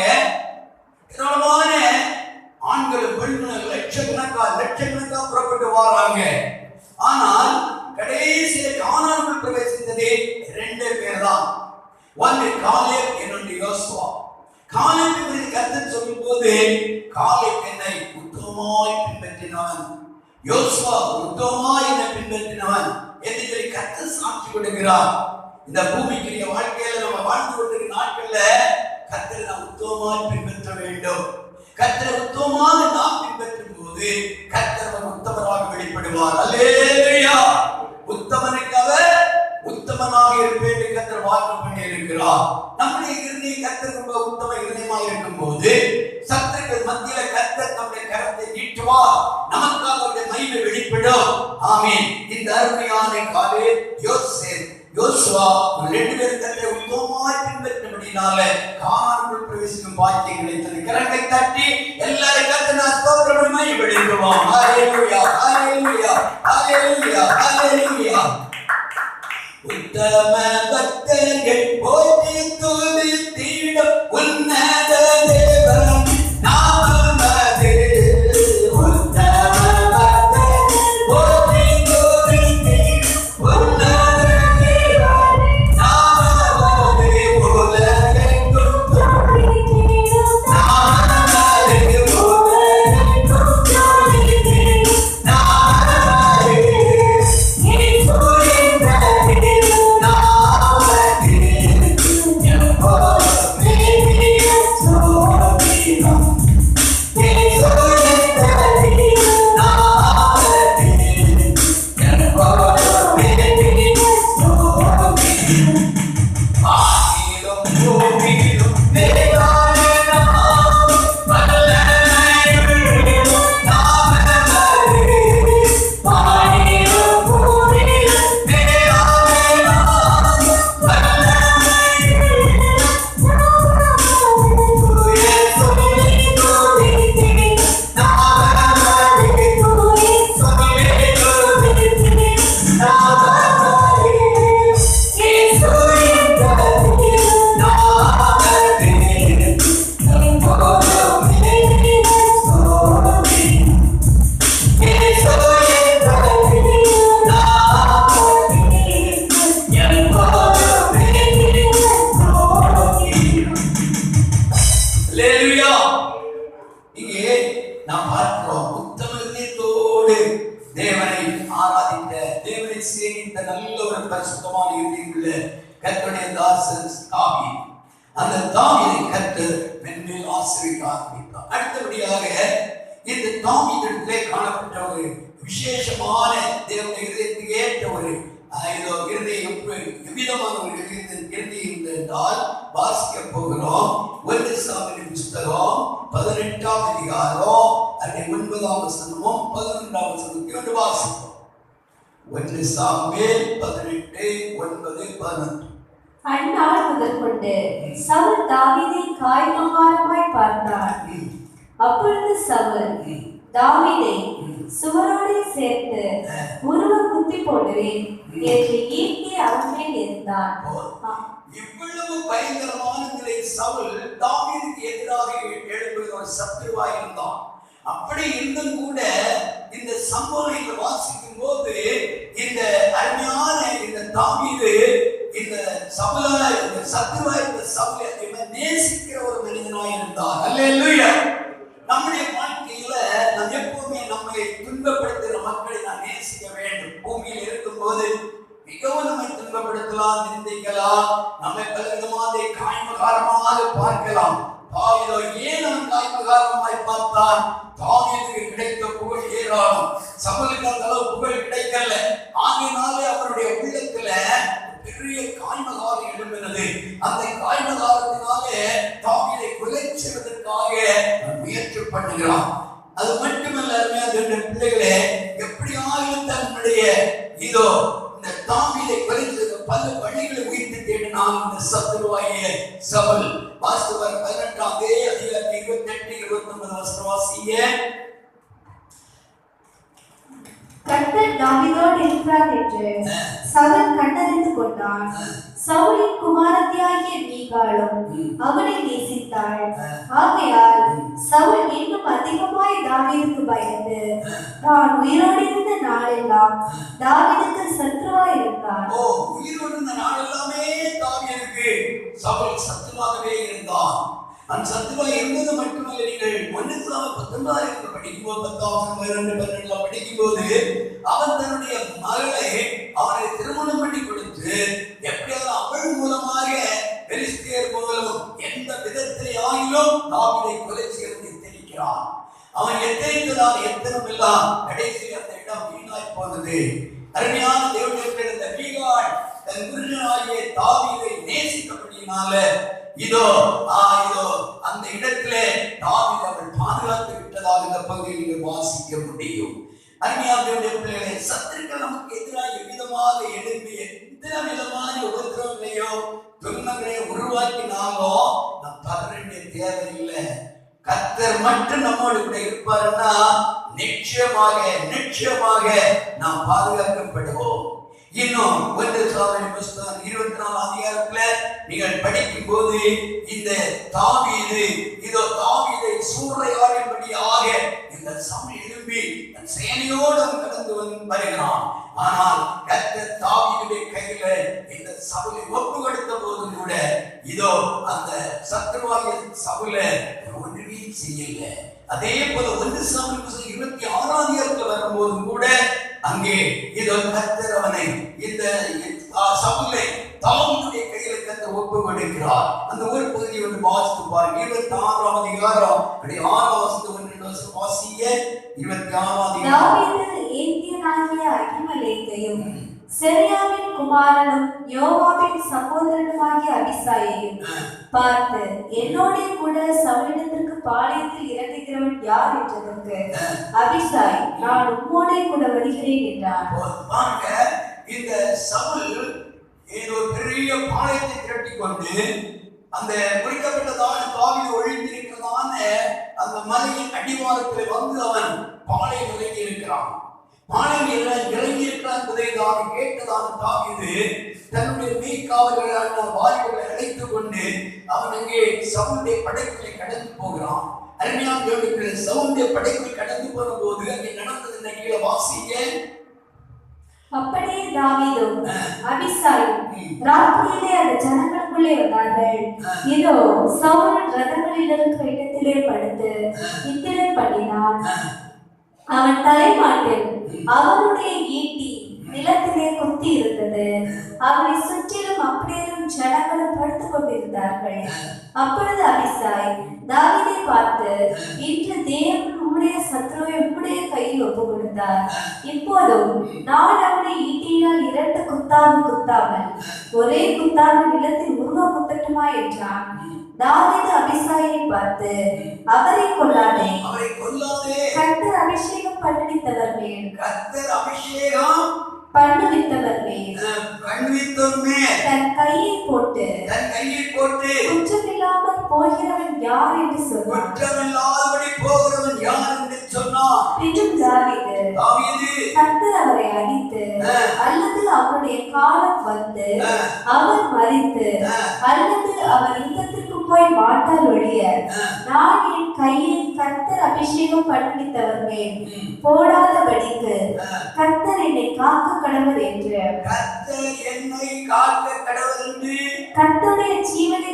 ஏராளமான ஆண்கள் பெண்கள் லட்சக்கணக்கா புறப்பட்டு வராங்க. ஆனால் கடைசியில கானானுக்குள் பிரவேசித்தது 2 பேர் தான். ஒன்று காலேப், இன்னொன்று யோசுவா. காலேப் குறித்து கர்த்தர் சொல்லும் போது காலேப் என்னை உத்தமமாய் பின்பற்றினவன், யோசுவா உத்தமமாய் என்னை பின்பற்றினவன் என்று சொல்லி கர்த்தர் சாட்சி கொடுக்கிறார். இந்த பூமிக்குரிய வாழ்க்கையில நம்ம வாழ்ந்து கொண்டிருக்கிற நாட்கள்ல கர்த்தரை நாம் உத்தமமாய் பின்பற்ற வேண்டும். கர்த்தரை உத்தமமாக நாம் பின்பற்றும் போது கர்த்தர் உத்தமராக வெளிப்படுவார். அல்லேலூயா. உத்தமனுக்கு அவர் உத்தமனாக இருப்பேன் கர்த்தர் வாக்கு பண்ணி இருக்கிறார். நம்முடைய இருதயம் கர்த்தர் ரொம்ப உத்தம இருதயமாக இருக்கும் போது நமக்காக அவருடைய மகிமை வெளிப்படும். ஆமென். இந்த அருமையான காலே யோசுவா ரெண்டு பேருக்கு உத்தமமாய் பின்பற்றினபடினால கானானுக்குள் பிரவேசிக்கும் பாக்கியம் கிடைத்தது. கரங்களை தட்டி எல்லாரும் கர்த்தரை ஸ்தோத்திரம் பண்ணி வெளிப்படுவோம். ஹalleluya ஹalleluya ஹalleluya ஹalleluya. உத்தம பக்தர்கள் போற்றி துதித்திடும் உன்னத தேவன் நாமமதே. உத்தம பக்தர்கள் போற்றி துதித்திடும் உன்னத தேவன் நாமமதே. உலகெங்கும் துதித்திடும் நாமமதே. உலகெங்கும் துதித்திடும் நாமமதே. தேவனை ஆராதித்த தேவனை சேவித்த நல்ல ஒரு பரிசுத்தமான இருதயமுள்ள கர்த்தருடைய தாசன் தாவீது. அந்த தாவீதை கர்த்தர் மென்மேல் ஆசீர்வதிக்க ஆரம்பித்தார். அடுத்தபடியாக இந்த தாவீதிலே காணப்பட்ட ஒரு விசேஷமான தேவனுடைய இருதயத்துக்கு ஏற்ற ஒரு இருதயம் எவ்விதமான ஒரு இருதயம் என்றால் வாசிக்க போகிறோம். 1 சாமுவேல் புத்தகம் 18ஆம் அதிகாரம் 9ஆம் வசனமும் 11ஆம் வசனத்தையும் வாசிப்போம். 1 சாமுவேல் 18:9-11. அந்நாள் முதற்கொண்டு சவுல் தாவீதை காய்மகாரமாய் பார்த்தார். அப்பொழுது சவுல் தாவீதை சுவரோடு சேர்த்து உருவ குத்தி போடுவேன் என்று ஈர்த்தி அவன் மேல் இருந்தான். இவ்வளவு பயங்கரமான நிலை சவுல் தாவீதுக்கு எதிராக எழும்புகிற ஒரு சத்துருவாய் இருந்தான். அப்படி இருந்தும் கூட இந்த சம்பவங்களை வாசிக்கும் போது இந்த அருமையான இந்த தாவீது இந்த சவுல இந்த சத்துருவாய் இந்த சவுலை நேசிக்கிற ஒரு மனிதனாய் இருந்தார். அல்லேலூயா. நம்முடைய வாழ்க்கையில நாம் எப்பவுமே நம்மை துன்பப்படுத்துகிற மக்களை நாம் நேசிக்க வேண்டும். பூமியில் இருக்கும்போது மிகவும் நம்மை துன்பப்படுத்தலாம், நிந்திக்கலாம், நம்மை பலவிதமாக காய்மகாரமாக பார்க்கலாம். தாவீதோ ஏன் அவன் காய்மகாரமாய் பார்த்தான்? தாவீதுக்கு கிடைத்த புகழ் ஏராளம், சவுலுக்கு அந்த அளவு புகழ் கிடைக்கல. ஆகையினாலே அவருடைய உள்ளத்துல பெரிய காய்மகாரம் எழும்பினது. அந்த காய்மகாரத்தினாலே தாவீதை கொலை செய்வதற்காக முயற்சி பண்ணுகிறான். அது மட்டுமல்ல, பிள்ளைகளே, எப்படியாவது தன்னுடைய இதோ இந்த தாவீதை கொலை செய்த பல வழிகளை உயிர்த்து தேடினான் இந்த சத்துருவாகிய சவுல். வாசிப்பவர் 18ஆம் அதிகாரம் 28-29 வசனம் வாசிங்க. கர்த்தர் தாவீதோடு இருக்கிறார் என்று சவுல் கண்டறிந்து கொண்டான். சவுலின் குமாரத்தியாகிய மீகாளும் அவனை நேசித்தாள். ஆகையால் சவுல் இன்னும் அதிகமாய் தாவீதுக்கு பயந்து தான் உயிரோடு இருந்த நாளெல்லாம் தாவீதுக்கு சத்துருவாய் இருந்தான். உயிரோடு இருந்த நாளெல்லாமே தாவீதுக்கு சவுல் சத்துருவாகவே இருந்தான். அந்த சத்துருவாய் இருந்தது மட்டுமல்ல, நீங்கள் 1 சாமுவேல் 19 படிக்கும்போது 10-12 படிக்கும்போது அவன் தன்னுடைய மகளை அவனை திருமணம் பண்ணி கொடுத்து எப்படியாவது அவள் மூலமாக பெலிஸ்தியர் மூலம் எந்த விதத்திலே ஆகிலும் தாவீதை கொலை செய்து எத்தனிக்கிறான். அவன் எத்தனித்ததால் எத்தனமெல்லாம் கடைசியில் அந்த இடம் வீணாய் போனது. அருமையான தேவனுடைய இந்த மீகாள் தன் புருஷனாகிய தாவீதை நேசிக்கப்படினால இதோ அந்த இடத்திலே தாவீது அவள் பாதுகாத்து விட்டதால் என்பதாக இந்த பகுதியில் நீங்கள் வாசிக்க முடியும். அருமையான தேவனுடைய பிள்ளைகளே, சத்துருக்கள் நமக்கு எதிராக எவ்விதமாக எழுப்பி எத்தனை விதமான உபத்திரவங்களையோ துன்பங்களை உருவாக்கினாலோ நாம் பதற வேண்டிய தேவையில்லை. கர்த்தர் மட்டும் நம்மோடு கூட இருப்பாருன்னா நிச்சயமாக நாம் பாதுகாக்கப்படுவோம். இன்னும் 1 சாமுவேல் புத்தகம் 24 அதிகாரத்துல நீங்கள் படிக்கும் போது இந்த தாவீதை சூறையாடும்படியாக இந்த சவுல் எழும்பி தன் சேனையோடு கடந்து வருகிறான். ஆனால் கர்த்தர் தாவீதுடைய கையில இந்த சவுலை ஒப்பு கொடுத்த போது கூட இதோ அந்த சத்துருவாகிய சவுலை ஒன்றுமே செய்யல. அதே போல 1 சாமுவேல் புத்தகம் 26 அதிகாரத்துல வரும்போதும் கூட அங்கே இதோ கர்த்தர் அவனை இந்த சவுலை தாவீதுடைய கையில கர்த்தர் ஒப்பு கொடுக்கிறார். அந்த ஒரு பகுதியை வந்து வாசித்து பாருங்க. 26 அதிகாரம் 6 வசனம் வாசிங்க. 26 அதிகாரம். தாவீது ஏத்தியனாகிய அகிமெலேக்கையும் செருயாவின் குமாரனும் யோவாபின் சகோதரனுமாகிய அபிசாயையும் பார்த்து, என்னோடே கூட சவுலிடத்திற்கு பாளையத்தில் இறங்குகிறவன் யார் என்றதற்கு அபிசாய், நான் உம்மோடே கூட வருகிறேன் என்றான். பாருங்க, இந்த சவுல் ஏதோ பெரிய பாளையத்தை திரட்டி கொண்டு அந்த குறிக்கப்பட்டதான தாவீது ஒழிந்திருக்கிறதான அந்த மலையின் அடிவாரத்தில் வந்து அவன் பாளையம் இறங்கி இருக்கிறான். பாளையம் இறங்கி இருக்கிறான் என்பதை தான் கேட்டதான தாவீது தன்னுடைய மெய்க்காவலர்களான வாலிபர்களை அழைத்துக் கொண்டு அவன் அங்கே சவுலுடைய படைக்குள்ளே கடந்து போகிறான். அருமையான தேவனுடைய சவுலுடைய படைக்குள் கடந்து போன போது அங்கே நடந்தது கீழே வாசிங்க. அப்படியே தாவீதும் அபிசாயும் ராத்திரியிலே அந்த ஜனங்களுக்குள்ளே வந்தார்கள். இதோ சவுல் ரதங்களில் இருக்கிற இடத்திலே படுத்து நித்திரை பண்ணினான். அவன் தலைமாட்டில் அவனுடைய ஈட்டி நிலத்திலே குத்தி இருந்தது. அவனை சுற்றிலும் அப்படியேயும் ஜனங்களும் படுத்துக் கொண்டிருந்தார்கள். அப்பொழுது அபிசாய் தாவீதை பார்த்து, இன்று தேவன் உம்முடைய சத்துருவை உம்முடைய கையில் ஒப்பு கொடுத்தார். இப்போதும் நான் அவனை ஈட்டியினால் 2 குத்தாமல் ஒரே குத்தாக நிலத்தில் உருவ குத்தட்டுமா என்றான். தாவீது அபிசாயை பார்த்து, அவரை கொல்லாதே, கர்த்தர் அபிஷேகம் பண்ணுவித்தவர் மேல் தன் கையை போட்டு குற்றமில்லாமல் போகிறவன் யார் என்று சொன்னான். பின்னும் தாவீது கர்த்தர் அவரை அடித்து அல்லது அவருடைய காலம் வந்து அவர் மரித்து அல்லது அவர் யுத்தத்திற்கு போய் மாட்டால் ஒழிய நான் என் கையை கர்த்தர் அபிஷேகம் பண்ணுவித்தவர் மேல் போடாதபடிக்கு கர்த்தர் என்னை காக்க கடவுள் என்று கர்த்தருடைய ஜீவனை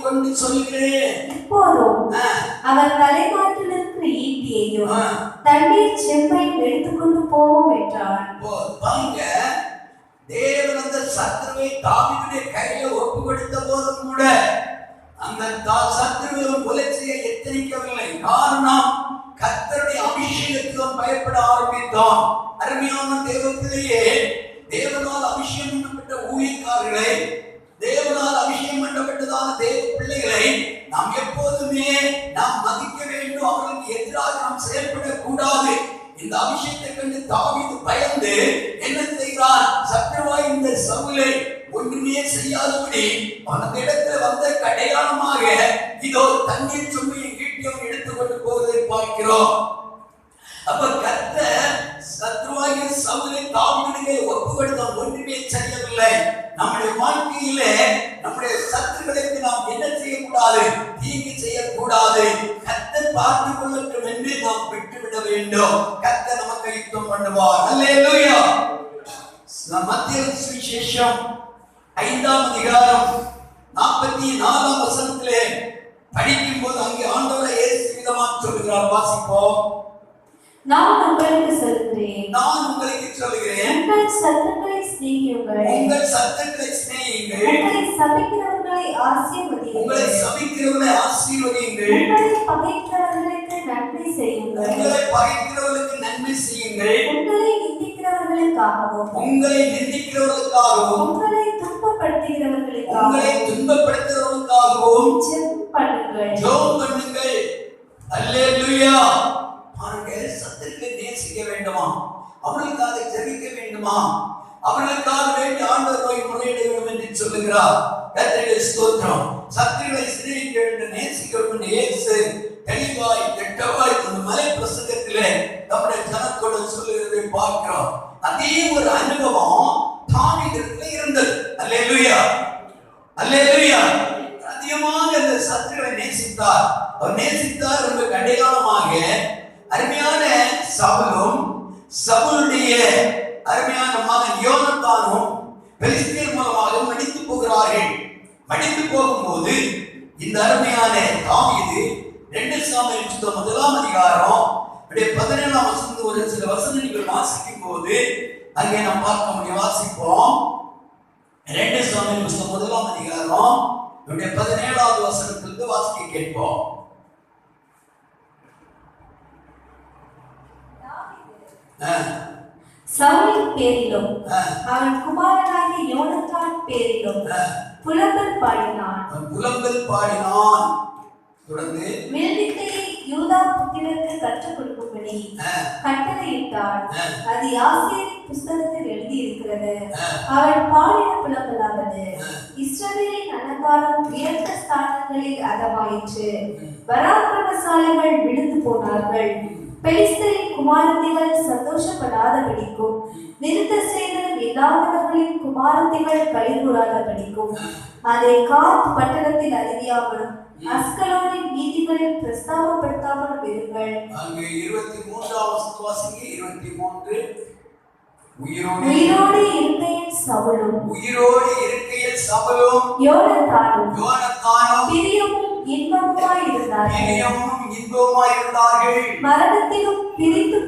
கொண்டு சொல்லுகிறேன். இப்போதும் அவர் தலைமாட்டில் இருக்கிற ஈட்டியையும் தண்ணீர் செம்பையும் எடுத்துக்கொண்டு போவோம் என்றான். தேவன் அந்த சத்துருவை தாவீதுடைய கையில ஒப்பு கொடுத்த போதும் கூட அந்த சத்துருவை கொலை செய்ய எத்தனிக்கவில்லை. காரணம், கர்த்தருடைய அபிஷேகத்துக்கு பயப்பட ஆரம்பித்தான். அருமையான தேவத்திலேயே தேவனால் அபிஷேகம் பண்ணப்பட்ட ஊழியக்காரர்களை, தேவனால் அபிஷேகம் பண்ணப்பட்டதான தேவ பிள்ளைகளை நாம் எப்போதுமே நாம் மதிக்க வேண்டும். அவர்களுக்கு எதிராக நாம் செயல்படக்கூடாது. இந்த அபிஷேகத்தை கண்டு தாவீது பயந்து என்ன செய்கிறான்? சத்துருவாய் இந்த சவுலை ஒன்றுமே செய்யாதபடி அந்த இடத்துல வந்த அடையாளமாக இதோ தண்ணீர் சுமையை ஈட்டியவன் எடுத்துக்கொண்டு போவதை பார்க்கிறோம். அப்ப கர்த்தர் சத்துருவாகிய சவுலை தாவீதுக்கு ஒப்பு கொடுத்தான். ஒன்றுமே செய்யவில்லை. நம்முடைய வாழ்க்கையிலே நம்முடைய சத்துருக்களுக்கு நாம் என்ன செய்யக்கூடாது? தீங்கு செய்யக்கூடாது. கர்த்தர் பார்த்து கொள்ளட்டும் என்று நாம் விட்டுவிட வேண்டும். கர்த்தர் நமக்கு யுத்தம் பண்ணுவார். அல்லேலூயா. மத்திய சுவிசேஷம் 5ஆம் அதிகாரம் 44ஆம் வசனத்திலே படிக்கும் போது அங்கே ஆண்டவர் இயேசு விதமாக சொல்கிறார். வாசிப்போம். நான் உங்களுக்கு சொல்கிறேன், உங்கள் சத்துருக்களை சிநேகியுங்கள், உங்களை சபிக்கிறவர்களை ஆசீர்வதியுங்கள், உங்களை பகைக்கிறவர்களுக்கு நன்மை செய்யுங்கள், நன்மை செய்யுங்கள், உங்களை நிந்திக்கிறவர்களுக்காகவும் உங்களை துன்பப்படுத்துகிறவர்களுக்காகவும் ஜெபம் பண்ணுங்கள். அவர் நேசித்தார் என்பதற்கு அடையாளமாக அருமையான சவுலும் சவுலுடைய அருமையான மகன் யோனத்தானும் பெலிஸ்தியர் மூலமாக மடித்து போகிறார்கள். மடித்து போகும்போது இந்த அருமையான தாவீது 2 சாமுவேல் புத்தகம் 1ஆம் அதிகாரம் 17ஆம் வசனத்தில் ஒரு சில வசனங்கள் வாசிக்கும் போது அங்கே நாம் பார்க்க முடியும். வாசிப்போம். 2 சாமுவேல் புத்தகம் 1ஆம் அதிகாரம் 17ஆவது வசனத்திலிருந்து வாசிக்க கேட்போம். சவுலின் பேரிலும் அவன் குமாரனாகிய யோனத்தான் பேரிலும் புலம்பல் பாடினான். தொடர்ந்து வில்வித்தையை யூதா புத்திரருக்கு கற்றுக் கொடுக்கும்படி கட்டளையிட்டான். அது ஆசேரின் புஸ்தகத்தில் எழுதியிருக்கிறது. அவன் பாடின புலம்பலாவது, இஸ்ரவேலின் அலங்காரம் உயர்ந்த ஸ்தானங்களில் அதமாயிற்று. பராக்கிரமசாலிகள் விழுந்து போனார்கள். பெலிஸ்தரின் குமாரத்திகள் சந்தோஷப்படாதபடிக்கும் விருத்த சேதனம் இல்லாதவர்களின் குமாரத்திகள் களிகூறாதபடிக்கும் அதை காத் பட்டணத்தில் அறியாமலும் அஸ்கலோனின் வீதிகளில் பிரஸ்தாபப்படுத்தாமலும் இருங்கள். அங்கே 23ஆம் வசனம் வாசிங்க. 23 உயிரோடு இருக்கையில் சவுலும் யோனத்தானும் பிரியமும் இன்பமுமாய் இருந்தார்கள். மரணத்திலும் பிரிந்து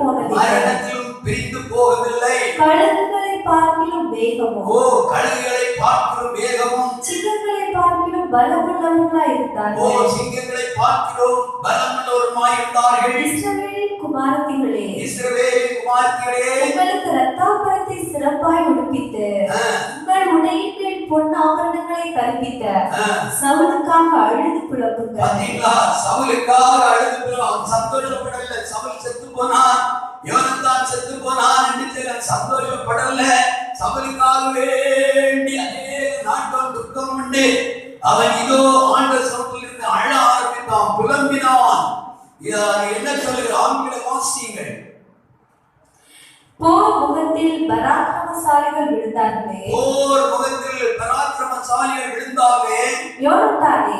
போகவில்லை. கழுகுகளை பார்க்கிலும் வேகமும் சிங்கங்களை பார்க்கிலும் பலமுள்ளவர்களாய் இருந்தார்கள். இஸ்ரவேலின் குமாரத்திகளே, உங்களுக்கு இரத்தாம்பரத்தை சிறப்பாய் உடுப்பித்து உங்கள் உடையின் மேல் பொன் ஆபரணங்களை கற்பித்த சவுலுக்காக அழுது புலம்புங்கள். சந்தோஷப்படல. சவுல் செத்து போனான், யோனத்தான் செத்து போனான் என்று சந்தோஷப்படல. சவுலுக்காக வேண்டி அநேக நாட்கள் துக்கம் உண்டு. அவன் இதோ ஆண்டவர் சமூகத்தில் இருந்து அழ ஆரம்பித்தான், புலம்பினான். என்ன சொல்லுகிற ஆங்கில வாசியுங்கள். போர் முகத்தில் பராக்கிரமசாலிகள் விழுந்தார்களே. யோனத்தானே,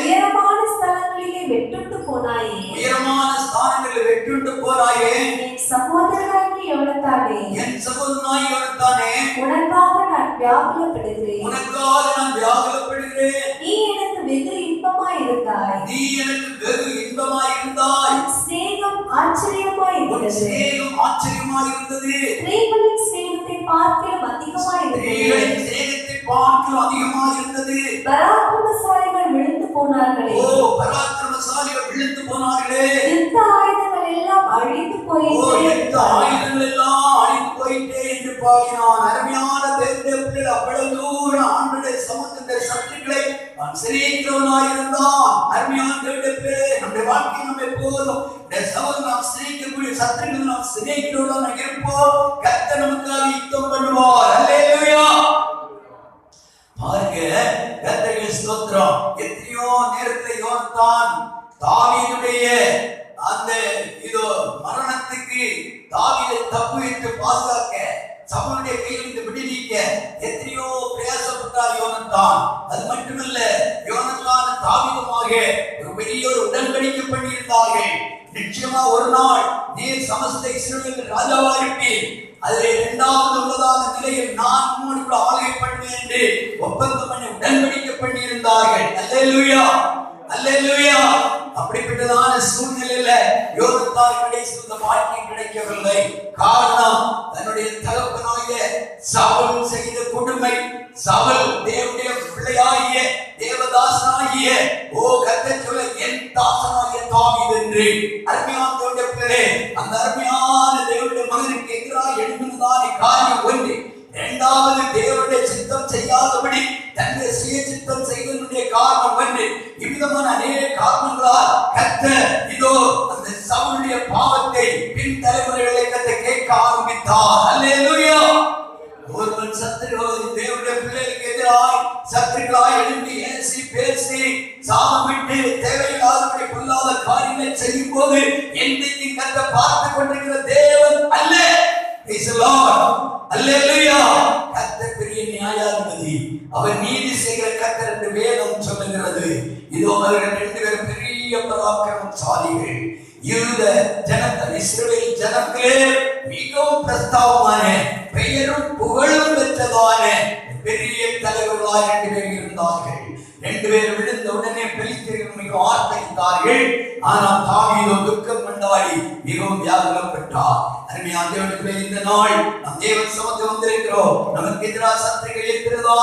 உயரமான ஸ்தலங்களிலே வெட்டுண்டு போனாயே. என் சகோதரனாகிய யோனத்தானே, உனக்காக நான் வியாகுலப்படுகிறேன். நீ எனக்கு வெகு இன்பமாய் இருந்தாய். ஸ்நேகம் ஆச்சரியமாய் இருந்தது. ஸ்திரீகளின் ஸ்நேகத்தை பார்க்கிலும் அதிகமாய் இருந்தது. பராக்கிரமசாலிகள் விழுந்து போனார்களே. யுத்த ஆயுதங்கள் எல்லாம் அழிந்து போயிட்டே என்று பாடினான். அருமையான தேவனுடைய அவ்வளவு தூரம் ஆண்டுடைய சமூகத்தின் சத்துக்களை நான் சிநேகிக்கிறவனாய் இருந்தான். அருமையான தேவனுடைய நம்முடைய வாழ்க்கை நம்ம எப்போதும் சமூகம் நாம் சிநேகிக்கக்கூடிய சத்துக்கள் நாம் சிநேகிக்கிறவனாக இருப்போம். கர்த்தர் நமக்காக யுத்தம் பண்ணுவார். அல்லேலூயா. பாருங்க, கர்த்தருக்கு ஸ்தோத்திரம். எத்தனையோ நேரத்தில் யோனத்தான் தாவீதுடைய அந்த இதோ மரணத்துக்கு தாவீதை தப்பு வைத்து பாதுகாக்க, சவுலுடைய கையிலிருந்து விடுவிக்க எத்தனையோ பிரயாசப்பட்டார் யோனத்தான். அது மட்டுமல்ல, யோனத்தான் தாவீதுமாக ஒரு பெரிய உடன்படிக்கை பண்ணியிருந்தார்கள். நிச்சயமா ஒரு நாள் நீர் சமஸ்த இஸ்ரவேல் ராஜாவா இருப்பீர், அதிலே 2வது உள்ளதான நிலையில் நான் உம்மோடு கூட ஆளுகை பண்ணுவேன் என்று ஒப்பந்தம் பண்ணி உடன்படிக்கை பண்ணியிருந்தார்கள். அல்லேலூயா, அல்லேலூயா. அப்படிப்பட்டதான சூழ்நிலையில யோனத்தான் கடைசியில் வாழ்க்கை கிடைக்கவில்லை. காரணம், தன்னுடைய தகப்பனாகிய சவுல் செய்த கொடுமை. சவுல் தேவனுடைய பிள்ளையாகிய தேவதாசனாகிய கர்த்தர் சொல்ல என் தாசனாகிய தாவீது என்று. அருமையான தேவனுடைய பிள்ளை, அந்த அருமையான தேவனுடைய மகனுக்கு எதிராக எழுந்ததான காரியம் ஒன்று. 2வது, தேவனுடைய சித்தம் செய்யாதபடி தன்னுடைய சுய சித்தம் செய்வதனுடைய காரணம் ஒன்று. இவ்விதமான அநேக காரணங்களால் கர்த்தர் இதோ அந்த சவுலுடைய பாவத்தை பின் தலைமுறைகளை கர்த்தர் கேட்க ஆரம்பித்தார். அல்லேலூயா. ஒருவன் தேவனுடைய பிள்ளைகளுக்கு எதிராய் சத்துருக்களாய் எழும்பி ஏசி பேசி சாபமிட்டு தேவையில்லாதபடி கொள்ளாத காரியங்களை செய்யும் போது என்னைக்கு கர்த்தர் பார்த்து கொண்டிருக்கிற தேவன் அல்ல. Praise the Lord. Hallelujah. கர்த்தர் பெரிய நியாயாதிபதி, அவர் நீதி செய்கிற கர்த்தர் என்று வேதம் சொல்லுகிறது. இதோ அவர்கள் 2 பேரும் பெரிய பராக்கிரமசாலிகள். யூத ஜனங்கள், இஸ்ரவேல் ஜனங்களே மிகவும் பிரஸ்தாபமான பெயரும் புகழும் பெற்றதான பெரிய தலைவர்களாக 2 பேர் இருந்தார்கள். 2 பேர் விழுந்த உடனே பெலிஸ்தர்கள் மிக ஆர்ப்பரித்தார்கள். ஆனால் தாவீதோ துக்கம் கொண்டாடி மிகவும் வியாகுலப்பட்டார். அருமையான தேவனுடைய இந்த நாள் நாம் தேவன் சமூகத்தில் வந்திருக்கிறோம். நமக்கு எதிராக சத்துருக்கள் இருக்கிறதா